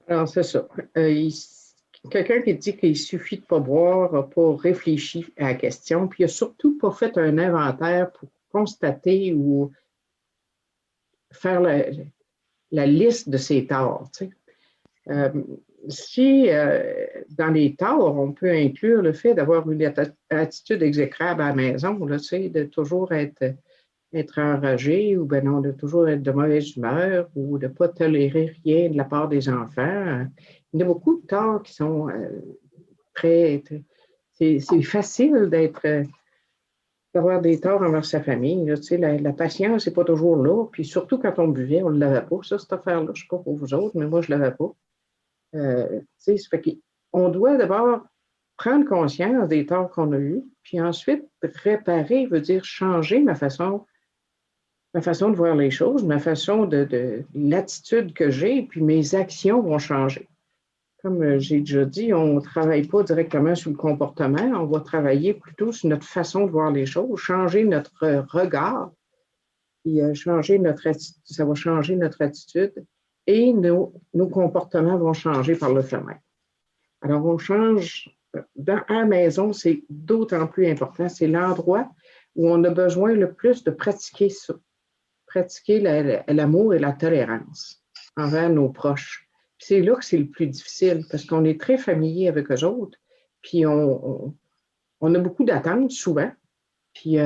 Alors, c'est ça. Quelqu'un qui dit qu'il suffit de ne pas boire n'a pas réfléchi à la question, puis il n'a surtout pas fait un inventaire pour constater ou faire la liste de ses torts. Tu sais. Si dans les torts, on peut inclure le fait d'avoir une attitude exécrable à la maison, là, tu sais, de toujours être enragé ou ben non, de toujours être de mauvaise humeur ou de ne pas tolérer rien de la part des enfants. Il y a beaucoup de torts qui sont c'est facile d'avoir des torts envers sa famille. Là, tu sais, la patience n'est pas toujours là. Puis surtout quand on buvait, on ne l'avait pas. Ça, cette affaire-là, je ne sais pas pour vous autres, mais moi, je ne l'avais pas. Ça fait qu'on doit d'abord prendre conscience des torts qu'on a eus, puis ensuite réparer veut dire changer ma façon de voir les choses, ma façon de l'attitude que j'ai, puis mes actions vont changer. Comme j'ai déjà dit, on ne travaille pas directement sur le comportement, on va travailler plutôt sur notre façon de voir les choses, changer notre regard, puis changer notre attitude, ça va changer notre attitude et nos comportements vont changer par le fait même. Alors, on change. À la maison, c'est d'autant plus important. C'est l'endroit où on a besoin le plus de pratiquer ça. Pratiquer l'amour et la tolérance envers nos proches. Puis c'est là que c'est le plus difficile parce qu'on est très familier avec eux autres. Puis on a beaucoup d'attentes souvent. Puis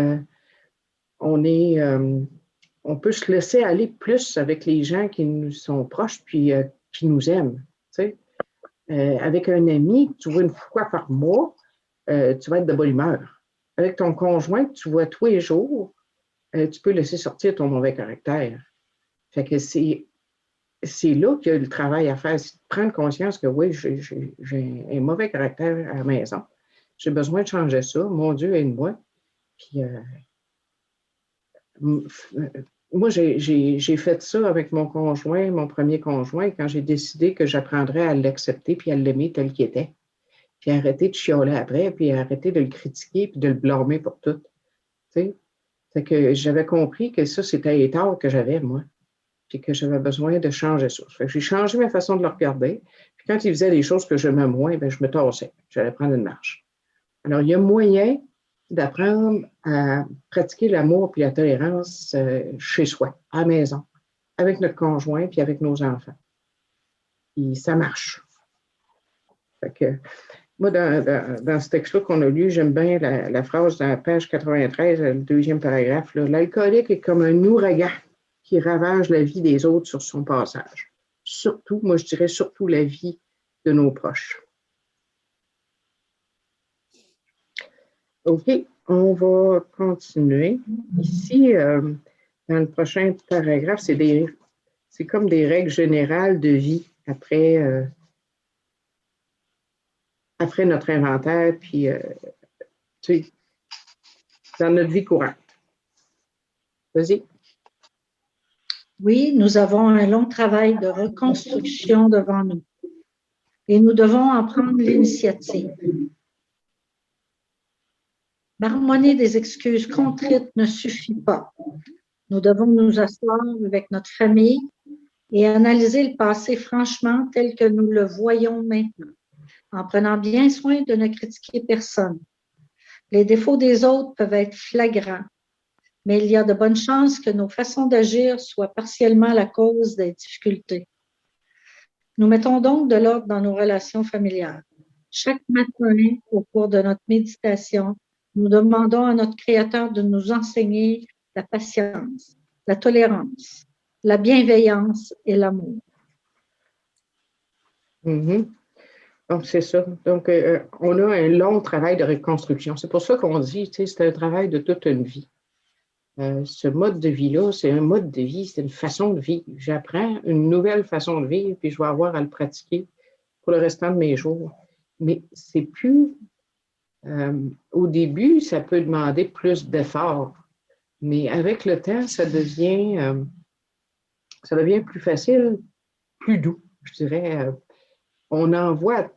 on peut se laisser aller plus avec les gens qui nous sont proches puis qui nous aiment. Tu sais. Avec un ami que tu vois une fois par mois, tu vas être de bonne humeur. Avec ton conjoint que tu vois tous les jours, tu peux laisser sortir ton mauvais caractère. Fait que c'est là qu'il y a le travail à faire, c'est de prendre conscience que oui, j'ai un mauvais caractère à la maison. J'ai besoin de changer ça. Mon Dieu, aide-moi. Puis moi, j'ai fait ça avec mon conjoint, mon premier conjoint, quand j'ai décidé que j'apprendrais à l'accepter puis à l'aimer tel qu'il était. Puis arrêter de chialer après, puis arrêter de le critiquer puis de le blâmer pour tout. Tu sais? C'est que j'avais compris que ça, c'était les torts que j'avais, moi. Puis que j'avais besoin de changer ça. Fait que j'ai changé ma façon de le regarder. Puis quand il faisait des choses que j'aimais moins, bien, je me tassais. J'allais prendre une marche. Alors, il y a moyen d'apprendre à pratiquer l'amour et la tolérance chez soi, à la maison, avec notre conjoint puis avec nos enfants. Et ça marche. Fait que, moi, dans ce texte-là qu'on a lu, j'aime bien la phrase dans la page 93, le deuxième paragraphe. L'alcoolique est comme un ouragan qui ravage la vie des autres sur son passage. Surtout, moi, je dirais surtout la vie de nos proches. OK, on va continuer. Ici, dans le prochain paragraphe, c'est comme des règles générales de vie après notre inventaire, puis tu sais, dans notre vie courante. Vas-y. Oui, nous avons un long travail de reconstruction devant nous et nous devons en prendre l'initiative. Marmonner des excuses contrites ne suffit pas. Nous devons nous asseoir avec notre famille et analyser le passé franchement tel que nous le voyons maintenant, en prenant bien soin de ne critiquer personne. Les défauts des autres peuvent être flagrants, mais il y a de bonnes chances que nos façons d'agir soient partiellement la cause des difficultés. Nous mettons donc de l'ordre dans nos relations familiales. Chaque matin, au cours de notre méditation, nous demandons à notre Créateur de nous enseigner la patience, la tolérance, la bienveillance et l'amour. Mm-hmm. Donc, c'est ça. Donc, on a un long travail de reconstruction. C'est pour ça qu'on dit, tu sais, c'est un travail de toute une vie. Ce mode de vie-là, c'est un mode de vie, c'est une façon de vivre. J'apprends une nouvelle façon de vivre, puis je vais avoir à le pratiquer pour le restant de mes jours. Mais c'est plus... au début, ça peut demander plus d'efforts, mais avec le temps, ça devient plus facile, plus doux, je dirais. On en voit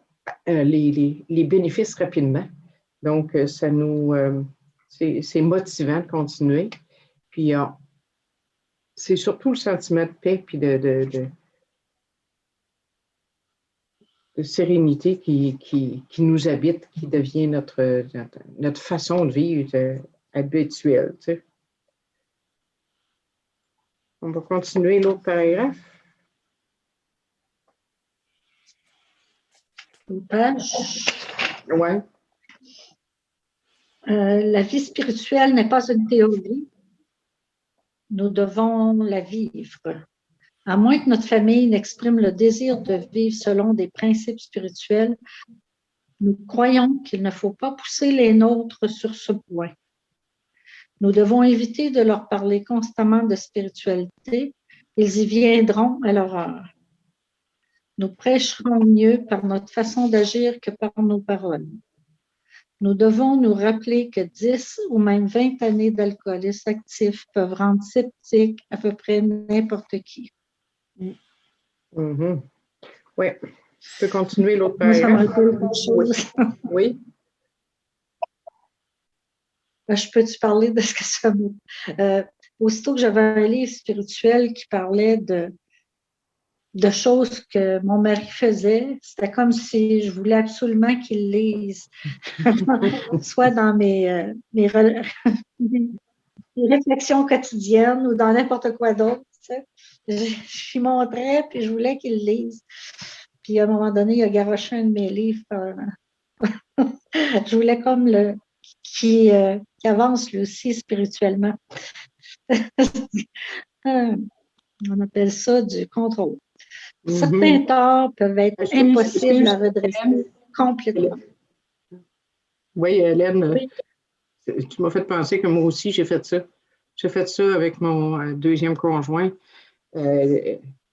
les bénéfices rapidement. Donc, ça nous... c'est motivant de continuer. Puis, c'est surtout le sentiment de paix puis de sérénité qui nous habite, qui devient notre façon de vivre habituelle. Tu sais. On va continuer l'autre paragraphe. Ouais. La vie spirituelle n'est pas une théorie. Nous devons la vivre. À moins que notre famille n'exprime le désir de vivre selon des principes spirituels, nous croyons qu'il ne faut pas pousser les nôtres sur ce point. Nous devons éviter de leur parler constamment de spiritualité. Ils y viendront à leur heure. Nous prêcherons mieux par notre façon d'agir que par nos paroles. Nous devons nous rappeler que 10 ou même 20 années d'alcoolisme actif peuvent rendre sceptique à peu près n'importe qui. Mm-hmm. Oui. Tu peux continuer l'autre paragraphe? Moi, ça me rappelle quelque chose. Oui. Je peux-tu parler de ce que ça me... aussitôt que j'avais un livre spirituel qui parlait de choses que mon mari faisait, c'était comme si je voulais absolument qu'il lise, soit dans mes réflexions quotidiennes ou dans n'importe quoi d'autre. Tu sais. Je lui montrais, puis je voulais qu'il lise. Puis à un moment donné, il a garoché un de mes livres. Je voulais comme qui avance lui aussi spirituellement. On appelle ça du contrôle. Certains torts peuvent être impossibles à redresser complètement. Oui, Hélène, oui. Tu m'as fait penser que moi aussi, j'ai fait ça. J'ai fait ça avec mon deuxième conjoint.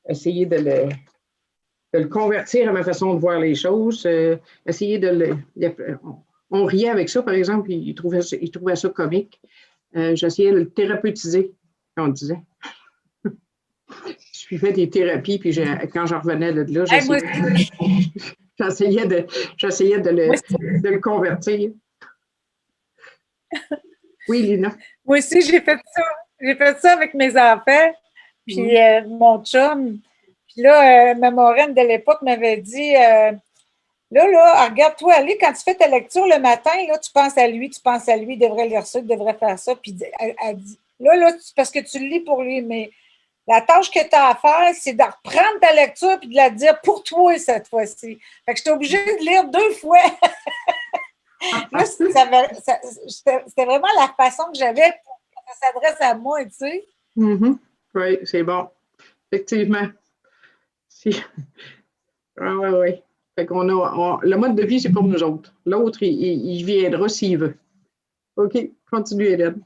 Essayer de le convertir à ma façon de voir les choses. Essayer on riait avec ça, par exemple, il trouvait ça comique. J'essayais de le thérapeutiser, on disait. Je suivais des thérapies, puis quand je revenais de là, j'essayais de le convertir. Oui, Lina. Moi aussi, j'ai fait ça. J'ai fait ça avec mes enfants, puis mon chum. Puis là, ma moraine de l'époque m'avait dit là, regarde-toi aller, quand tu fais ta lecture le matin, là, tu penses à lui, il devrait lire ça, il devrait faire ça. Puis elle dit là, parce que tu le lis pour lui, mais la tâche que tu as à faire, c'est de reprendre ta lecture et de la dire pour toi cette fois-ci. Fait que j'étais obligée de lire 2 fois. Là, c'était vraiment la façon que j'avais pour que ça s'adresse à moi, tu sais. Mm-hmm. Oui, c'est bon. Effectivement. Oui. Fait qu'on le mode de vie, c'est pour nous autres. L'autre, il viendra s'il veut. OK, continue, Hélène.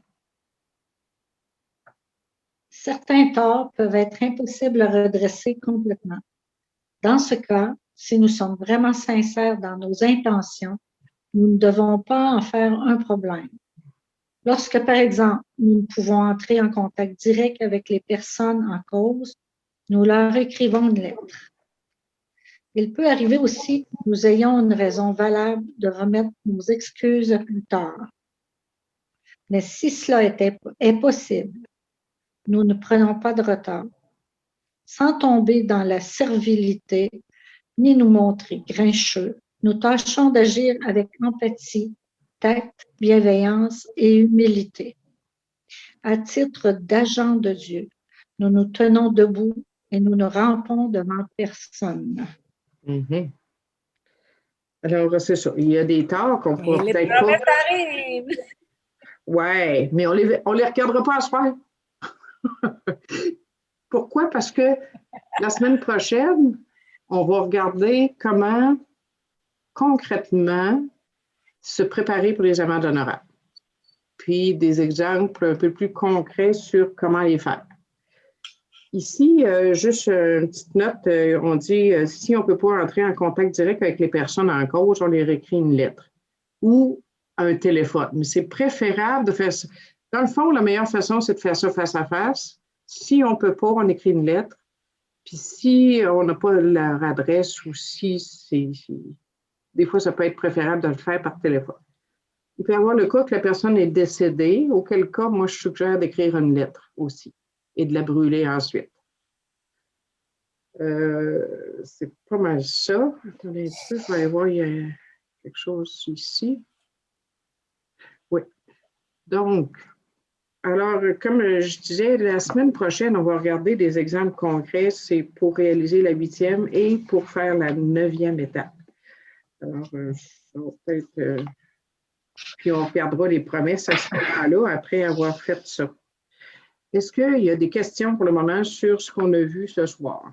Certains torts peuvent être impossibles à redresser complètement. Dans ce cas, si nous sommes vraiment sincères dans nos intentions, nous ne devons pas en faire un problème. Lorsque, par exemple, nous pouvons entrer en contact direct avec les personnes en cause, nous leur écrivons une lettre. Il peut arriver aussi que nous ayons une raison valable de remettre nos excuses plus tard. Mais si cela est possible, nous ne prenons pas de retard. Sans tomber dans la servilité, ni nous montrer grincheux, nous tâchons d'agir avec empathie, tact, bienveillance et humilité. À titre d'agents de Dieu, nous nous tenons debout et nous ne rampons devant personne. Mhm. Alors, c'est ça. Il y a des torts qu'on ne pourra Les peut-être pas. promesses arrivent. Oui, mais on les regardera pas à soir. Pourquoi? Parce que la semaine prochaine, on va regarder comment concrètement se préparer pour les amendes honorables. Puis des exemples un peu plus concrets sur comment les faire. Ici, juste une petite note, on dit si on ne peut pas entrer en contact direct avec les personnes en cause, on leur écrit une lettre ou un téléphone. Mais c'est préférable de faire ça. Dans le fond, la meilleure façon, c'est de faire ça face à face. Si on ne peut pas, on écrit une lettre. Puis si on n'a pas leur adresse ou des fois, ça peut être préférable de le faire par téléphone. Il peut y avoir le cas que la personne est décédée, auquel cas, moi, je suggère d'écrire une lettre aussi et de la brûler ensuite. C'est pas mal ça. Attendez un peu, je vais aller voir, il y a quelque chose ici. Oui. Donc, alors, comme je disais, la semaine prochaine, on va regarder des exemples concrets. C'est pour réaliser la 8e et pour faire la 9e étape. Alors, ça va peut-être... puis on regardera les promesses à ce moment-là après avoir fait ça. Est-ce qu'il y a des questions pour le moment sur ce qu'on a vu ce soir?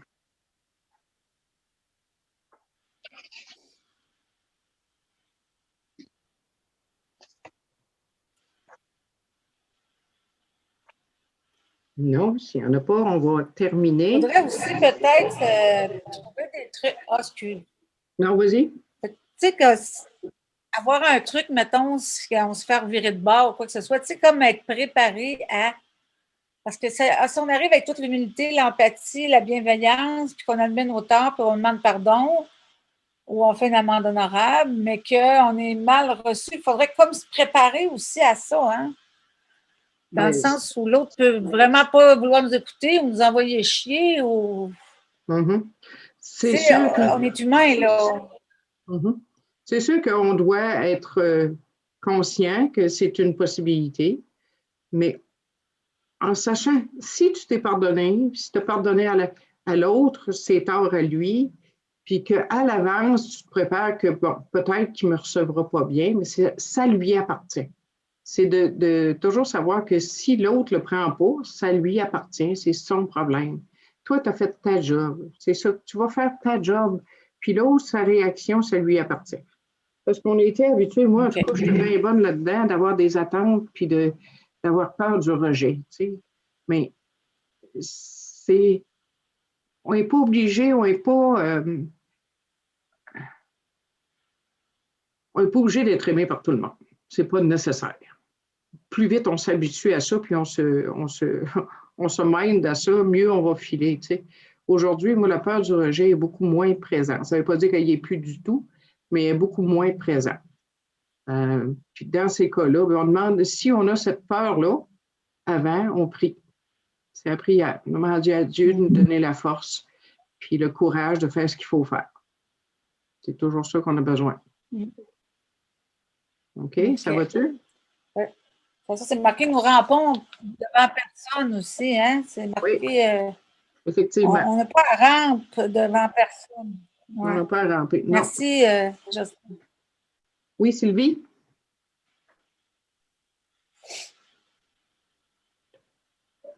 Non, s'il n'y en a pas, on va terminer. Il faudrait aussi peut-être trouver des trucs. Ah, excuse. Non, vas-y. Tu sais, avoir un truc, mettons, si on se fait revirer de bord ou quoi que ce soit, tu sais, comme être préparé à. Parce que si on arrive avec toute l'humilité, l'empathie, la bienveillance, puis qu'on admet nos torts, puis on demande pardon, ou on fait une amende honorable, mais qu'on est mal reçu, il faudrait comme se préparer aussi à ça, hein? Dans le sens où l'autre peut vraiment pas vouloir nous écouter ou nous envoyer chier ou. C'est sûr on est humain, là. C'est sûr qu'on doit être conscient que c'est une possibilité, mais en sachant, si tu t'es pardonné, si tu as pardonné à l'autre, c'est tort à lui, puis qu'à l'avance, tu te prépares que bon, peut-être qu'il ne me recevra pas bien, mais ça lui appartient. C'est de toujours savoir que si l'autre ne le prend pas, ça lui appartient, c'est son problème. Toi, tu as fait ta job. C'est ça, tu vas faire ta job. Puis l'autre, sa réaction, ça lui appartient. Parce qu'on était habitués, moi, en tout cas, je suis bien bonne là-dedans, d'avoir des attentes puis d'avoir peur du rejet. Tu sais. Mais on n'est pas obligé, on n'est pas obligé d'être aimé par tout le monde. Ce n'est pas nécessaire. Plus vite on s'habitue à ça, puis on se mind à ça, mieux on va filer. Tu sais. Aujourd'hui, moi, la peur du rejet est beaucoup moins présente. Ça ne veut pas dire qu'il n'y ait plus du tout, mais elle est beaucoup moins présente. Puis dans ces cas-là, on demande si on a cette peur-là, avant, on prie. C'est la prière. On demande à Dieu de nous donner la force, puis le courage de faire ce qu'il faut faire. C'est toujours ça qu'on a besoin. OK? Ça va-tu? Oui. Ça, c'est marqué, nous rampons devant personne aussi, hein? C'est marqué. Oui. Effectivement. On n'a pas à rampe devant personne. Ouais. On n'a pas à ramper. Non. Merci, Justine. Oui, Sylvie?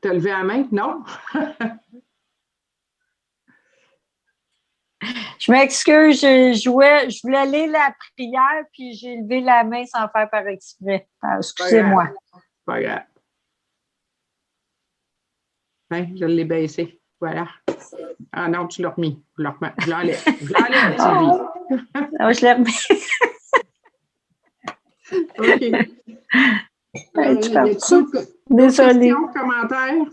Tu as levé la main? Non? Je m'excuse, je voulais lire la prière, puis j'ai levé la main sans faire par exprès. Excusez-moi. Pas grave. Hein, je l'ai baissé. Voilà. Ah non, tu l'as remis. Je l'enlève. Je l'enlève, Sylvie. Ah, je l'ai remis. OK. Ouais, tu Y a-t-il Désolée. questions, commentaires?